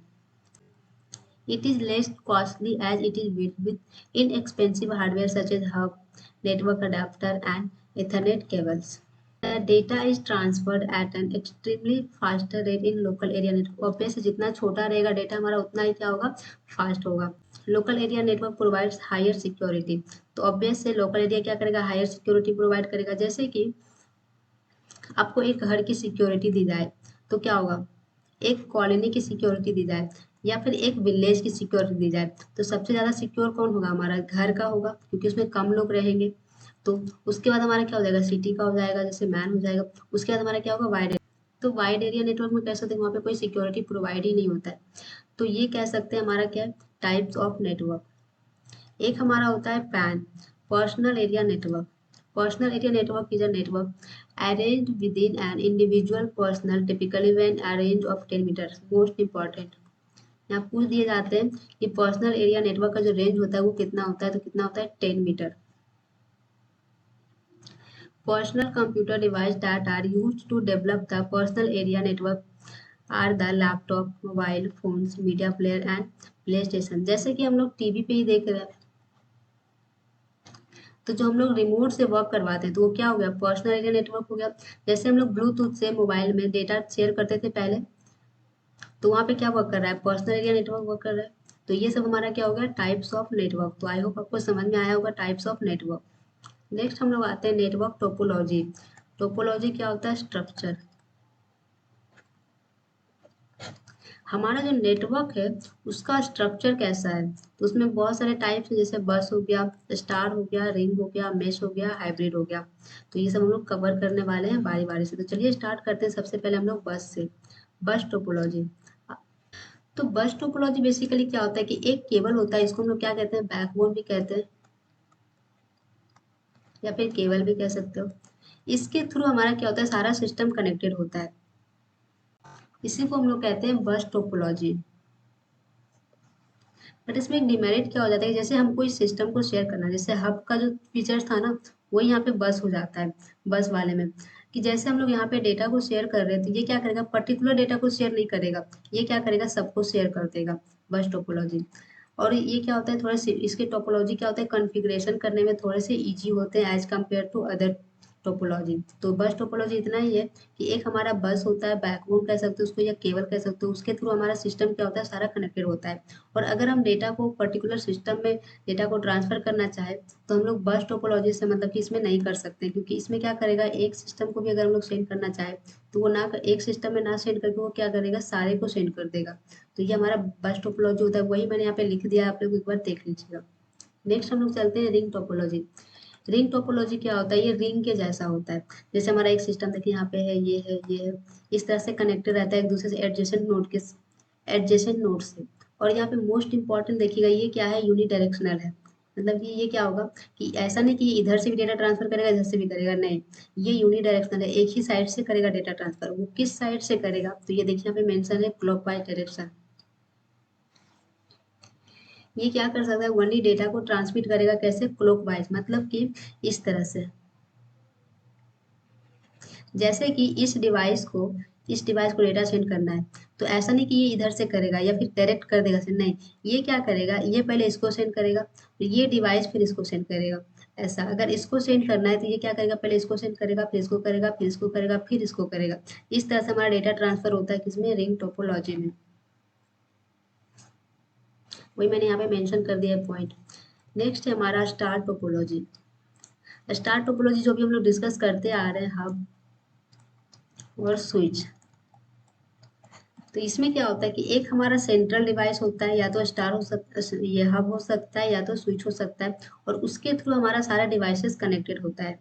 It is less costly as it is built with inexpensive hardware such as hub, network adapter, and Ethernet cables. The data is transferred at an extremely faster rate in local area network। Obvious जितना छोटा रहेगा data हमारा उतना ही क्या होगा, fast होगा। Local area network provides higher security. तो obvious से लोकल एरिया क्या करेगा, हायर सिक्योरिटी प्रोवाइड करेगा। जैसे कि आपको एक घर की सिक्योरिटी दी जाए तो क्या होगा, एक कॉलोनी की सिक्योरिटी दी जाए या फिर एक विलेज की सिक्योरिटी दी जाए, तो सबसे ज़्यादा सिक्योर कौन होगा, हमारा घर का होगा क्योंकि उसमें कम लोग रहेंगे। तो उसके बाद हमारा क्या हो जाएगा, सिटी का हो जाएगा, जैसे मैन हो जाएगा। उसके बाद हमारा क्या होगा, वाइड। तो वाइड एरिया नेटवर्क में कह सकते हैं वहाँ पे कोई सिक्योरिटी प्रोवाइड ही नहीं होता है। तो ये कह सकते हैं हमारा क्या है, टाइप्स ऑफ नेटवर्क। एक हमारा होता है pan personal area network. Personal area network is a network arranged within an individual personal typically when a range of 10 meters। Most important यहाँ पूछ दिए जाते हैं कि पर्सनल एरिया नेटवर्क का जो रेंज होता है वो कितना होता है, तो कितना होता है, 10 meter. Personal computer device that are used to develop the personal area network are the laptop, mobile phones, media player and PlayStation. जैसे कि हम लोग टीवी पे ही देख रहे हैं, तो जो हम लोग रिमोट से वर्क करवाते हैं तो वो क्या हो गया, पर्सनल एरिया नेटवर्क हो गया। जैसे हम लोग ब्लूटूथ से मोबाइल में डेटा शेयर करते थे पहले, तो वहाँ पे क्या वर्क कर रहा है, पर्सनल एरिया नेटवर्क वर्क कर रहा है। तो ये सब हमारा क्या हो गया, टाइप्स ऑफ नेटवर्क। तो आई होप आपको समझ में आया होगा टाइप्स ऑफ नेटवर्क। नेक्स्ट हम लोग आते हैं नेटवर्क टोपोलॉजी। टोपोलॉजी क्या होता है, स्ट्रक्चर। हमारा जो नेटवर्क है उसका स्ट्रक्चर कैसा है, तो उसमें बहुत सारे टाइप्स हैं, जैसे बस हो गया, स्टार हो गया, रिंग हो गया, मेश हो गया, हाइब्रिड हो गया। तो ये सब हम लोग कवर करने वाले हैं बारी बारी से। तो चलिए स्टार्ट करते हैं सबसे पहले हम लोग बस से। बस टोपोलॉजी। तो बस टोपोलॉजी बेसिकली क्या होता है कि एक केबल होता है, इसको हम लोग क्या कहते हैं, बैकबोन भी कहते हैं या फिर केबल भी कह सकते हो। इसके थ्रू हमारा क्या होता है, सारा सिस्टम कनेक्टेड होता है। इसी को हम लोग कहते हैं बस टोपोलॉजी। बट इसमें एक डिमेरिट क्या हो जाता है कि जैसे हमको इस सिस्टम को शेयर करना है, जैसे हब का जो फीचर्स था ना, वो यहाँ पे बस हो जाता है। बस वाले में कि जैसे हम लोग यहाँ पे डेटा को शेयर कर रहे थे, ये क्या करेगा, पर्टिकुलर डेटा को शेयर नहीं करेगा, ये क्या करेगा, सबको शेयर कर देगा। बस टोपोलॉजी। और ये क्या होता है, थोड़ा सी इसके टोपोलॉजी क्या होता है, कॉन्फ़िगरेशन करने में थोड़े से इजी होते हैं as compare to other topology. तो बस टोपोलॉजी इतना ही है कि एक हमारा बस होता है, बैकबोन कह सकते हो उसको या केबल कह सकते हो, उसके थ्रू हमारा सिस्टम क्या होता है, सारा कनेक्टेड होता है। और अगर हम डेटा को पर्टिकुलर सिस्टम में डेटा को ट्रांसफर करना चाहे, तो हम लोग बस टोपोलॉजी से मतलब कि इसमें नहीं कर सकते, क्योंकि इसमें क्या करेगा, एक सिस्टम को भी अगर हम लोग सेंड करना चाहे, तो वो ना एक सिस्टम में ना सेंड करके वो क्या करेगा, सारे को सेंड कर देगा। तो ये हमारा बस टोपोलॉजी होता है, वही मैंने यहाँ पे लिख दिया, आप लोग एक बार देख लीजिएगा। नेक्स्ट हम लोग चलते हैं रिंग टोपोलॉजी। रिंग टोपोलॉजी क्या होता है, ये रिंग के जैसा होता है। जैसे हमारा एक सिस्टम देखिए यहाँ पे है, ये है, ये है, इस तरह से कनेक्टेड रहता है एक दूसरे से एडजेसेंट नोड के, एडजेसेंट नोड से। और यहाँ पे मोस्ट इंपॉर्टेंट देखिएगा, ये क्या है, यूनिडायरेक्शनल है। मतलब कि ये क्या होगा कि ऐसा नहीं कि ये इधर से भी डेटा ट्रांसफर करेगा, इधर से भी करेगा, नहीं। ये यूनिडायरेक्शनल है, एक ही साइड से करेगा डेटा ट्रांसफर। वो किस साइड से करेगा, तो ये देखिए यहाँ पे मेंशन है, क्लॉकवाइज डायरेक्शन। ये क्या कर सकता है, ओनली डेटा को ट्रांसमिट करेगा, कैसे, क्लॉकवाइज, मतलब कि इस तरह से। जैसे कि इस डिवाइस को डेटा सेंड करना है, तो ऐसा नहीं कि ये इधर से करेगा या फिर डायरेक्ट कर देगा सेंड, नहीं। ये क्या करेगा, ये पहले इसको सेंड करेगा, तो ये डिवाइस फिर इसको सेंड करेगा। ऐसा अगर इसको सेंड करना है तो ये क्या करेगा, पहले इसको सेंड करेगा, फिर इसको करेगा, फिर इसको करेगा, फिर इसको करेगा। इस तरह से हमारा डेटा ट्रांसफर होता है किसमें, रिंग टोपोलॉजी में। वही मैंने यहाँ पे मेंशन कर दिया है पॉइंट। नेक्स्ट है हमारा स्टार टोपोलॉजी। स्टार टोपोलॉजी जो भी हम लोग डिस्कस करते आ रहे हैं, हब और स्विच। तो इसमें क्या होता है कि एक हमारा सेंट्रल डिवाइस होता है, या तो स्टार हो सकता, ये हब हो सकता है, या तो स्विच हो सकता है। और उसके थ्रू हमारा सारा डिवाइसेस कनेक्टेड होता है।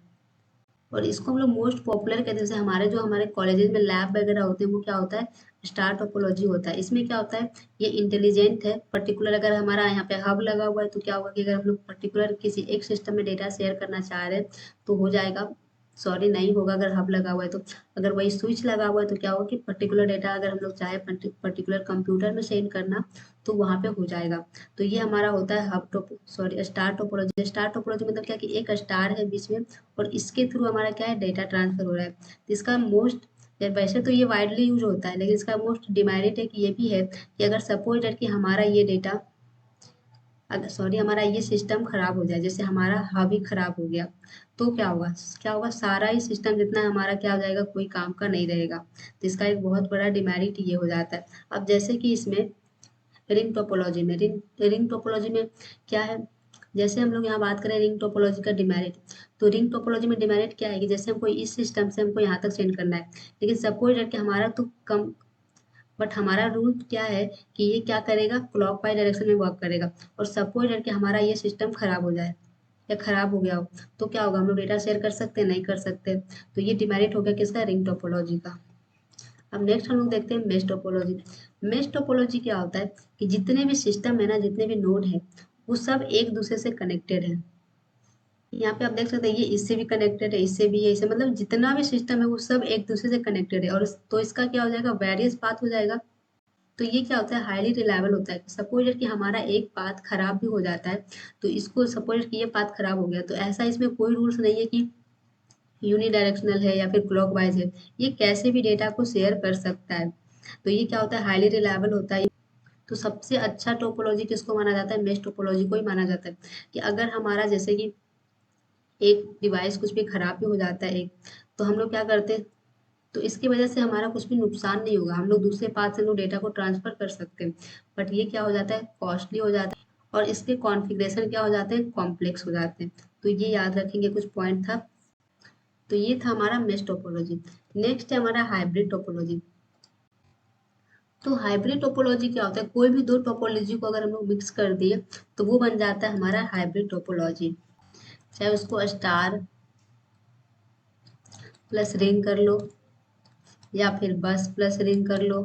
और इसको हम लोग मोस्ट पॉपुलर कहते हैं, जैसे हमारे कॉलेजेस में लैब वगैरह होते हैं, वो क्या होता है, स्टार टोपोलॉजी होता है। इसमें क्या होता है, ये इंटेलिजेंट है, पर्टिकुलर अगर हमारा यहाँ पे हब लगा हुआ है, तो क्या होगा कि अगर हम लोग पर्टिकुलर किसी एक सिस्टम में डेटा शेयर करना चाह रहे हैं, तो हो जाएगा। सॉरी, नहीं होगा अगर हब लगा हुआ है तो। अगर वही स्विच लगा हुआ है तो क्या होगा कि पर्टिकुलर डेटा अगर हम लोग चाहे पर्टिकुलर कंप्यूटर में सेंड करना, तो वहाँ पे हो जाएगा। तो ये हमारा होता है स्टार टोपोलॉजी। स्टार टोपोलॉजी मतलब क्या कि एक स्टार है बीच में, और इसके थ्रू हमारा क्या है, डेटा ट्रांसफर हो रहा है। तो इसका मोस्ट, वैसे तो ये वाइडली यूज होता है, लेकिन इसका मोस्ट डिमेरिट है कि ये भी है कि अगर सपोज दैट कि हमारा ये डेटा, अगर सॉरी हमारा ये सिस्टम खराब हो जाए, जैसे हमारा हब ही खराब हो गया, तो क्या होगा, सारा ही सिस्टम जितना हमारा क्या हो जाएगा, कोई काम का नहीं रहेगा। तो इसका एक बहुत बड़ा डिमेरिट ये हो जाता है। अब जैसे कि इसमें रिंग टोपोलॉजी में क्या है, जैसे हम लोग यहाँ बात करें रिंग टोपोलॉजी का डिमेरिट। तो रिंग टोपोलॉजी में डिमेरिट क्या है कि जैसे हमको इस सिस्टम से हमको यहाँ तक सेंड करना है, लेकिन सपोज दैट कि हमारा तो कम, बट हमारा रूल क्या है कि ये क्या करेगा, क्लॉकवाइज डायरेक्शन में वर्क करेगा। और सपोज दैट कि हमारा ये सिस्टम खराब हो जाए या खराब हो गया हो, तो क्या होगा, हम लोग डेटा शेयर कर सकते हैं, नहीं कर सकते। तो ये डिमेरिट हो गया किसका, रिंग टोपोलॉजी का। अब नेक्स्ट हम लोग देखते हैं मेश टोपोलॉजी। मेश टोपोलॉजी क्या होता है कि जितने भी सिस्टम है ना, जितने भी नोड है, वो सब एक दूसरे से कनेक्टेड है। यहाँ पे आप देख सकते हैं, ये इससे भी कनेक्टेड है, इससे भी है, इससे, मतलब जितना भी सिस्टम है वो सब एक दूसरे से कनेक्टेड है। और तो इसका क्या हो जाएगा, वेरियस पाथ हो जाएगा। तो ये क्या होता है, हाईली रिलायबल होता है। सपोज कि हमारा एक पाथ खराब भी हो जाता है, तो इसको सपोज कि ये पाथ खराब हो गया, तो ऐसा इसमें कोई रूल्स नहीं है कि यूनिडायरेक्शनल है या फिर क्लॉकवाइज है, ये कैसे भी डेटा को शेयर कर सकता है। तो ये क्या होता है, हाईली रिलायबल होता है। तो सबसे अच्छा टोपोलॉजी किसको माना जाता है, मेश टोपोलॉजी को ही माना जाता है। कि अगर हमारा जैसे कि एक डिवाइस कुछ भी खराब भी हो जाता है एक, तो हम लोग क्या करते हैं, तो इसकी वजह से हमारा कुछ भी नुकसान नहीं होगा, हम लोग दूसरे पाथ से लोग डेटा को ट्रांसफर कर सकते हैं। बट ये क्या हो जाता है, कॉस्टली हो जाता है, और इसके कॉन्फ़िगरेशन क्या हो जाते हैं, कॉम्प्लेक्स हो जाते हैं। तो ये याद रखेंगे, कुछ पॉइंट था। तो ये था हमारा मेश टोपोलॉजी। नेक्स्ट है हमारा हाइब्रिड टोपोलॉजी। तो हाइब्रिड टोपोलॉजी क्या होता है, कोई भी दो टोपोलॉजी को अगर हम लोग मिक्स कर दिए तो वो बन जाता है हमारा हाइब्रिड टोपोलॉजी। चाहे उसको स्टार प्लस रिंग कर लो या फिर बस प्लस रिंग कर लो,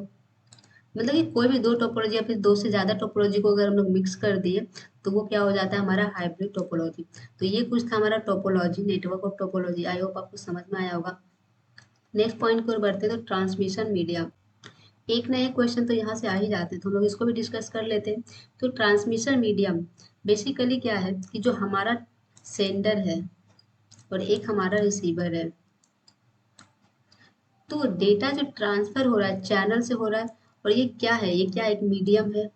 मतलब कि कोई भी दो टोपोलॉजी या फिर दो से ज्यादा टोपोलॉजी को अगर हम लोग मिक्स कर दिए तो वो क्या हो जाता है हमारा हाइब्रिड टोपोलॉजी। तो ये कुछ था हमारा topology, network of topology. I hope आपको समझ में आया होगा। नेक्स्ट पॉइंट की ओर बढ़ते हैं, तो ट्रांसमिशन मीडिया। एक ना एक क्वेश्चन तो यहाँ से आ ही जाते हैं, तो हम लोग इसको भी डिस्कस कर लेते हैं। तो ट्रांसमिशन मीडियम बेसिकली क्या है कि जो हमारा सेंडर है और एक हमारा रिसीवर है, तो डेटा जो ट्रांसफर हो रहा है चैनल से हो रहा है, और ये क्या है, ये क्या एक मीडियम है।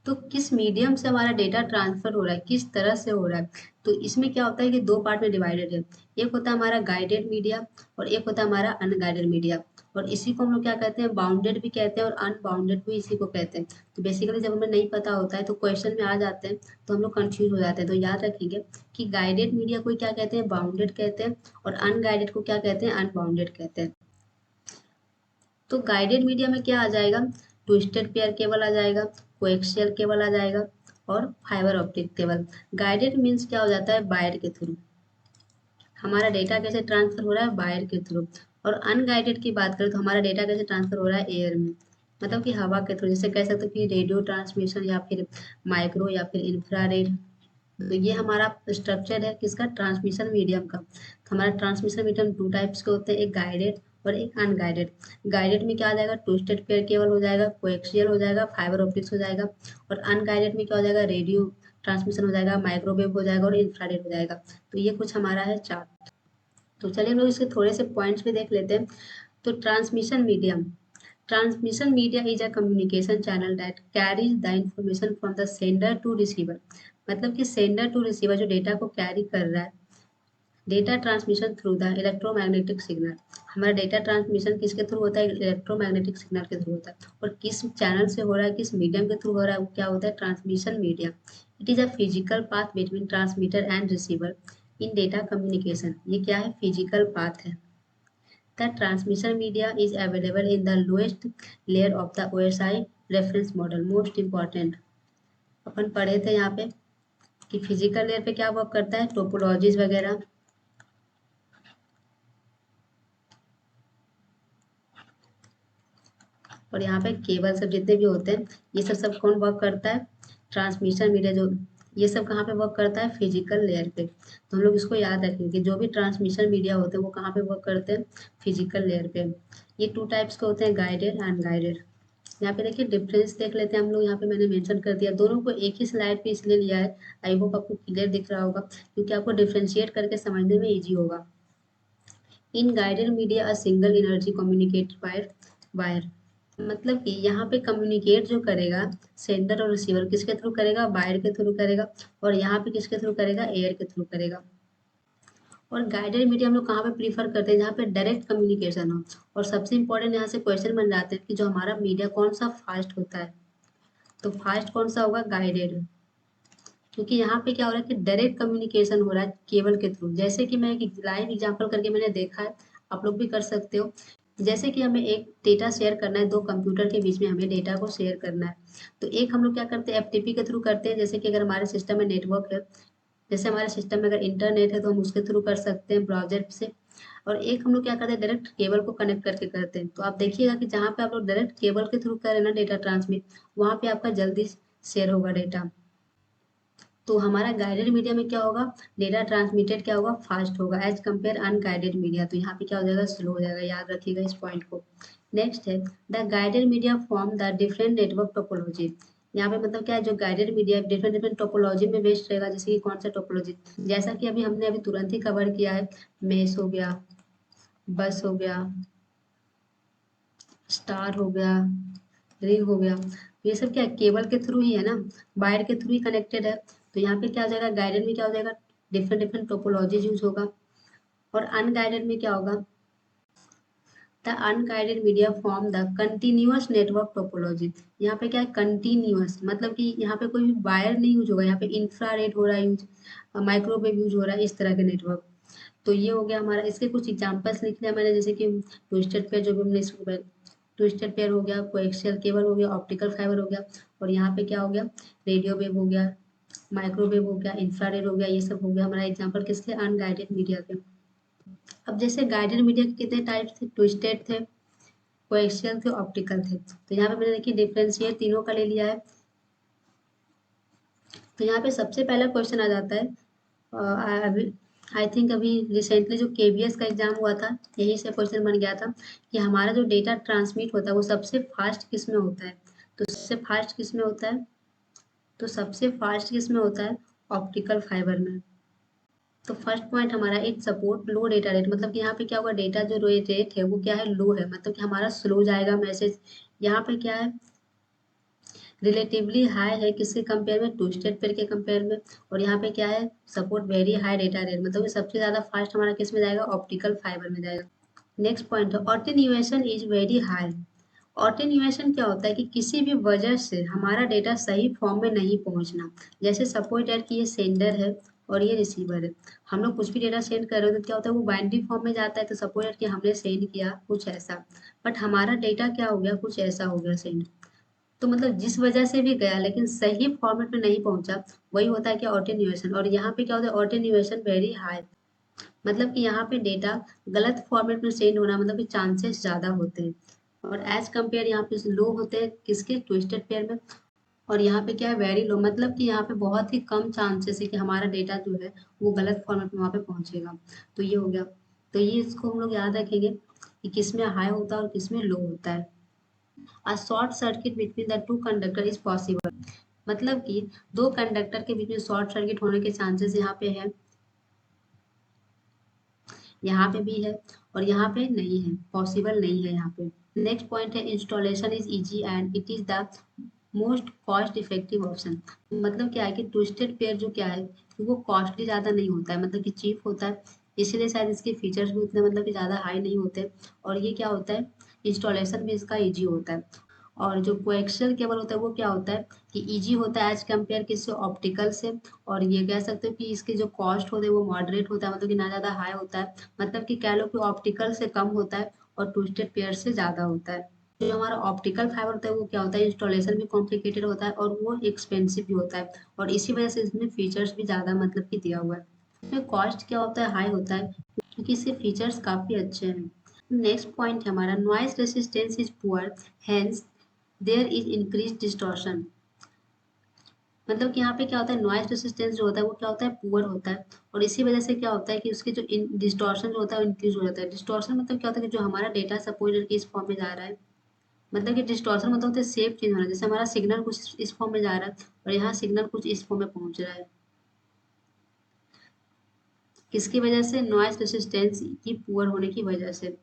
तो किस मीडियम से हमारा डेटा ट्रांसफर हो रहा है, किस तरह से हो रहा है, तो इसमें क्या होता है कि दो पार्ट में डिवाइडेड है। एक होता है हमारा गाइडेड मीडिया और एक होता है हमारा अनगाइडेड मीडिया। और इसी को हम लोग क्या कहते हैं, बाउंडेड भी कहते हैं और अनबाउंडेड भी इसी को कहते हैं। तो बेसिकली जब हमें नहीं पता होता है तो क्वेश्चन में आ जाते हैं तो हम लोग कंफ्यूज हो जाते हैं। तो याद रखेंगे कि गाइडेड मीडिया को क्या कहते हैं, बाउंडेड कहते हैं, और अनगाइडेड को क्या कहते हैं, अनबाउंडेड कहते हैं। तो गाइडेड मीडिया में क्या आ जाएगा, ट्विस्टेड पेयर केबल आ जाएगा, कोएक्सियल केबल आ जाएगा और fibre optic cable. Guided means क्या हो जाता है, वायर के थ्रू हमारा डेटा कैसे ट्रांसफर हो रहा है, वायर के थ्रू। और अनगाइडेड की बात करें तो हमारा डेटा कैसे ट्रांसफर हो रहा है, एयर में, मतलब कि हवा के थ्रू। जैसे कह सकते हो कि रेडियो ट्रांसमिशन या फिर माइक्रो या फिर इंफ्रारेड। तो ये हमारा स्ट्रक्चर है किसका, ट्रांसमिशन मीडियम का। तो हमारा ट्रांसमिशन मीडियम टू टाइप्स के होते हैं, एक गाइडेड और एक अनगाइडेड। गाइडेड में क्या आ जाएगा, ट्विस्टेड पेयर केबल हो जाएगा, कोएक्सियल हो जाएगा, फाइबर ऑप्टिक्स हो जाएगा। और अनगाइडेड में क्या हो जाएगा, रेडियो ट्रांसमिशन हो जाएगा, माइक्रोवेव हो जाएगा और इंफ्रारेड हो जाएगा। तो ये कुछ हमारा है चार्ट। तो चलिए हम लोग इसके थोड़े से पॉइंट्स भी देख लेते हैं। तो transmission medium, transmission media is a communication channel that carries the information from the sender to receiver। मतलब कि सेंडर टू रिसीवर जो डेटा को कैरी कर रहा है, data transmission through the electromagnetic signal. हमारा डेटा ट्रांसमिशन किसके थ्रू होता है, इलेक्ट्रोमैग्नेटिक सिग्नल के थ्रू होता है। और किस चैनल से हो रहा है, किस मीडियम के थ्रू हो रहा है, वो क्या होता है, transmission media. It is a physical path between transmitter and receiver in data communication. ये क्या है, फिजिकल पाथ है। The transmission media is available in the lowest layer of the OSI reference model। Most important, अपन पढ़े थे यहाँ पे कि physical layer पे क्या वर्क करता है, टोपोलॉजीज वगैरह, और यहाँ पे केबल सब जितने भी होते हैं ये सब कौन वर्क करता है, ट्रांसमिशन मीडिया। जो ये सब कहाँ पे वर्क करता है, फिजिकल लेयर पे। तो हम लोग इसको याद रखेंगे कि जो भी ट्रांसमिशन मीडिया होते हैं वो कहाँ पे वर्क करते हैं, फिजिकल लेयर पे। ये टू टाइप्स के होते हैं, गाइडेड एंड अनगाइडेड। यहाँ पे देखिए डिफरेंस देख लेते हैं हम लोग। यहाँ पे मैंने मेंशन कर दिया, दोनों को एक ही स्लाइड पे इसलिए लिया है, आई होप आपको क्लियर दिख रहा होगा क्योंकि आपको डिफ्रेंशिएट करके समझने में इजी होगा। In guided media a single energy communicate by wire. मतलब कि यहाँ पे कम्युनिकेट जो करेगा सेंडर और रिसीवर किसके थ्रू करेगा, वायर के थ्रू करेगा। और यहाँ पे किसके थ्रू करेगा, एयर के थ्रू करेगा। और गाइडेड मीडिया हम लोग कहाँ पे प्रीफर करते हैं, जहाँ पे डायरेक्ट कम्युनिकेशन हो। और सबसे इंपॉर्टेंट यहाँ से क्वेश्चन बन जाते हैं कि जो हमारा मीडिया कौन सा फास्ट होता है, तो फास्ट कौन सा होगा, गाइडेड। क्योंकि यहाँ पे क्या हो रहा है कि डायरेक्ट कम्युनिकेशन हो रहा है केबल के थ्रू। जैसे कि मैं एक लाइव एग्जांपल करके मैंने देखा है, आप लोग भी कर सकते हो। जैसे कि हमें एक डेटा शेयर करना है, दो कंप्यूटर के बीच में हमें डेटा को शेयर करना है। तो एक हम लोग क्या करते हैं, एफटीपी के थ्रू करते हैं। जैसे कि अगर हमारे सिस्टम में नेटवर्क है, जैसे हमारे सिस्टम में अगर इंटरनेट है तो हम उसके थ्रू कर सकते हैं ब्राउजर से। और एक हम लोग क्या करते हैं, डायरेक्ट केबल को कनेक्ट करके करते हैं। तो आप देखिएगा कि जहाँ पे आप लोग डायरेक्ट केबल के थ्रू करें ना डेटा ट्रांसमिट, वहाँ पे आपका जल्दी शेयर होगा डेटा। तो हमारा गाइडेड मीडिया में क्या होगा, डेटा ट्रांसमिटेड क्या होगा, फास्ट होगा एज कम्पेयर अनगाइडेड मीडिया। तो यहाँ पे क्या हो जाएगा, स्लो हो जाएगा। याद रखिएगा इस पॉइंट को। नेक्स्ट है the guided media form the different network topology. यहाँ पे मतलब क्या है, जो guided media different different topology में बेस्ड रहेगा। जैसे कि कौन सा टोपोलॉजी, जैसा कि अभी हमने अभी तुरंत ही कवर किया है, मेस हो गया, बस हो गया, स्टार हो गया, रिंग हो गया। तो ये सब क्या है, केबल के थ्रू ही है ना, वायर के थ्रू ही कनेक्टेड है। तो यहाँ पे क्या हो जाएगा, गाइडेड में क्या हो जाएगा, डिफरेंट डिफरेंट टोपोलॉजीज यूज होगा। और अनगाइडेड में क्या होगा, the unguided media form the continuous network topology. यहाँ पे क्या है, कंटिन्यूअस, मतलब कि यहाँ पे कोई भी वायर नहीं यूज होगा, यहाँ पे इंफ्रारेड हो रहा है यूज, माइक्रोवेव यूज हो रहा है, इस तरह के नेटवर्क। तो ये हो गया हमारा। इसके कुछ एग्जांपल्स लिख लिया मैंने, जैसे कि ट्विस्टेड पे जो भी हमने इसको ट्विस्टेड पेयर हो गया, कोएक्सियल केबल हो गया, ऑप्टिकल फाइबर हो गया, और यहाँ पे क्या हो गया, रेडियो वेव हो गया, माइक्रोवेव हो गया, इंफ्रारेड हो गया, ये सब हो गया हमारा एग्जाम्पल किसके, अनगाइडेड मीडिया के। अब जैसे गाइडेड मीडिया के कितने टाइप्स थे, ट्विस्टेड थे, कोएक्सियल थे, ऑप्टिकल थे। तो यहाँ पे मैंने देखिए डिफरेंशिएट तीनों का ले लिया है। तो यहाँ पे सबसे पहला क्वेश्चन आ जाता है, अभी आई थिंक अभी रिसेंटली जो केबीएस का एग्जाम हुआ था, यही से क्वेश्चन बन गया था कि हमारा जो डेटा ट्रांसमिट होता है वो सबसे फास्ट किस में होता है। तो सबसे फास्ट किस में होता है, तो सबसे फास्ट किस में होता है, ऑप्टिकल फाइबर में। तो फर्स्ट पॉइंट हमारा it support low data rate, मतलब कि यहाँ पे क्या होगा, डेटा जो रेट है वो क्या है, लो है, मतलब कि हमारा स्लो जाएगा मैसेज। यहाँ पे क्या है, रिलेटिवली हाई है किसके कंपेयर में, ट्विस्टेड पेयर के कंपेयर में। और यहाँ पे क्या है, support very high data rate, मतलब कि सबसे ज़्यादा फास्ट हमारा किस में जाएगा, ऑप्टिकल फाइबर में जाएगा। नेक्स्ट पॉइंट है ऑटेन्यूएशन इज वेरी हाई। ऑटेन्यूएशन क्या होता है कि किसी भी वजह से हमारा डेटा सही फॉर्म में नहीं पहुंचना। जैसे सपोज दैट कि ये सेंडर है और ये रिसीवर है, हम लोग कुछ भी डेटा सेंड कर रहे हो तो क्या होता है, वो बाइनरी फॉर्म में जाता है। तो सपोज दैट कि हमने सेंड किया कुछ ऐसा, बट हमारा डेटा क्या हो गया, कुछ ऐसा हो गया सेंड। तो मतलब जिस वजह से भी गया लेकिन सही फॉर्मेट में नहीं पहुंचा, वही होता है कि ऑटेन्यूएशन। और यहाँ पे क्या होता है, ऑटेन्यूएशन वेरी हाई, मतलब कि यहाँ पे डेटा गलत फॉर्मेट में सेंड होना मतलब कि चांसेस ज़्यादा होते हैं। और एज कम्पेयर यहाँ पे लो होते हैं किसके, ट्विस्टेड पेयर में। और यहाँ पे क्या है, वेरी लो, मतलब कि यहाँ पे बहुत ही कम चांसेस है कि हमारा डेटा जो है वो गलत फॉर्मेट में वहाँ पे पहुँचेगा। तो ये हो गया। तो ये इसको हम लोग याद रखेंगे कि किस में हाई होता है और किस में लो होता है। A short circuit between the two conductor is possible, मतलब कि दो कंडक्टर के बीच में शॉर्ट सर्किट होने के चांसेस यहाँ पे है, यहाँ पे भी है और यहाँ पे नहीं है, पॉसिबल नहीं है यहाँ पे। नेक्स्ट पॉइंट है installation is easy and it is the most cost effective option. मतलब क्या है कि ट्विस्टेड पेयर जो क्या है कि वो कॉस्टली ज़्यादा नहीं होता है, मतलब कि चीप होता है, इसीलिए शायद इसके फीचर्स भी उतने मतलब कि ज़्यादा हाई नहीं होते। और ये क्या होता है, इंस्टॉलेशन भी इसका ईजी होता है। और जो कोएक्सियल केबल होता है वो क्या होता है कि इजी होता है एज कम्पेयर किससे, ऑप्टिकल से। और ये कह सकते हो कि इसके जो कॉस्ट होते हैं वो मॉडरेट होता है, मतलब कि ना ज़्यादा हाई होता है, मतलब कि कह लो कि ऑप्टिकल से कम होता है और ट्विस्टेड पेयर से ज़्यादा होता है। जो हमारा ऑप्टिकल फाइबर होता है वो क्या होता है, इंस्टॉलेशन भी कॉम्प्लिकेटेड होता है और वो एक्सपेंसिव भी होता है, और इसी वजह से इसमें फीचर्स भी ज़्यादा मतलब कि दिया हुआ है। इसमें कॉस्ट क्या होता है, हाई होता है, क्योंकि इसके फीचर्स काफ़ी अच्छे हैं। नेक्स्ट पॉइंट है हमारा noise resistance is poor, hence there is increase distortion. मतलब कि यहाँ पे क्या होता है, नॉइज रेसिस्टेंस जो होता है वो क्या होता है, पुअर होता है, और इसी वजह से क्या होता है कि उसके जो डिस्टॉर्शन जो होता है वो इंक्रीज हो जाता है। डिस्टॉर्शन मतलब क्या होता है कि जो हमारा डेटा सपोज कि इस फॉर्म में जा रहा है, मतलब कि डिस्टॉर्शन मतलब होता है सेम चेंज होना, जैसे हमारा सिग्नल कुछ इस फॉर्म में जा रहा है और यहाँ सिग्नल कुछ इस फॉर्म में पहुंच रहा है, किसकी वजह से, नॉइज रेसिस्टेंस की पुअर होने की वजह से।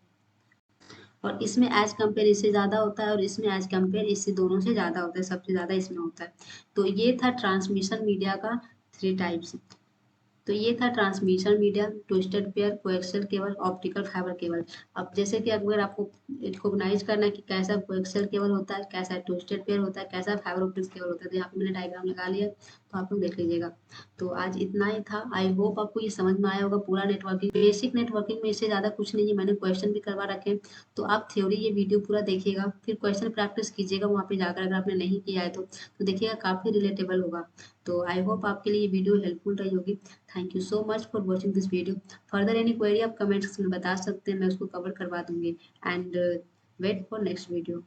और इसमें एज कम्पेयर इससे ज़्यादा होता है और इसमें एज कम्पेयर इससे दोनों से ज़्यादा होता है, सबसे ज़्यादा इसमें होता है। तो ये था ट्रांसमिशन मीडिया का 3 टाइप्स। तो ये था transmission media, twisted pair, coaxial cable, optical fibre cable. अब जैसे कि अगर आपको रिकॉग्नाइज करना है कि कैसा कोएक्सियल केबल होता है, कैसा ट्विस्टेड पेयर होता है, कैसा फाइबर ऑप्टिक्स केबल होता है, तो यहाँ पे मैंने डायग्राम लगा लिया, तो आप लोग देख लीजिएगा। तो आज इतना ही था, आई होप आपको ये समझ में आया होगा। पूरा नेटवर्किंग, बेसिक नेटवर्किंग में इससे ज़्यादा कुछ नहीं है, मैंने क्वेश्चन भी करवा रखे हैं। तो आप थ्योरी ये वीडियो पूरा देखिएगा, फिर क्वेश्चन प्रैक्टिस कीजिएगा वहाँ पे जाकर, अगर आपने नहीं किया है तो देखिएगा काफ़ी रिलेटेबल होगा। तो आई होप आपके लिए ये वीडियो हेल्पफुल रही होगी। Thank you so much for watching this video. Further any query आप कमेंट्स में बता सकते हैं, मैं उसको कवर करवा दूंगी। And wait for next video.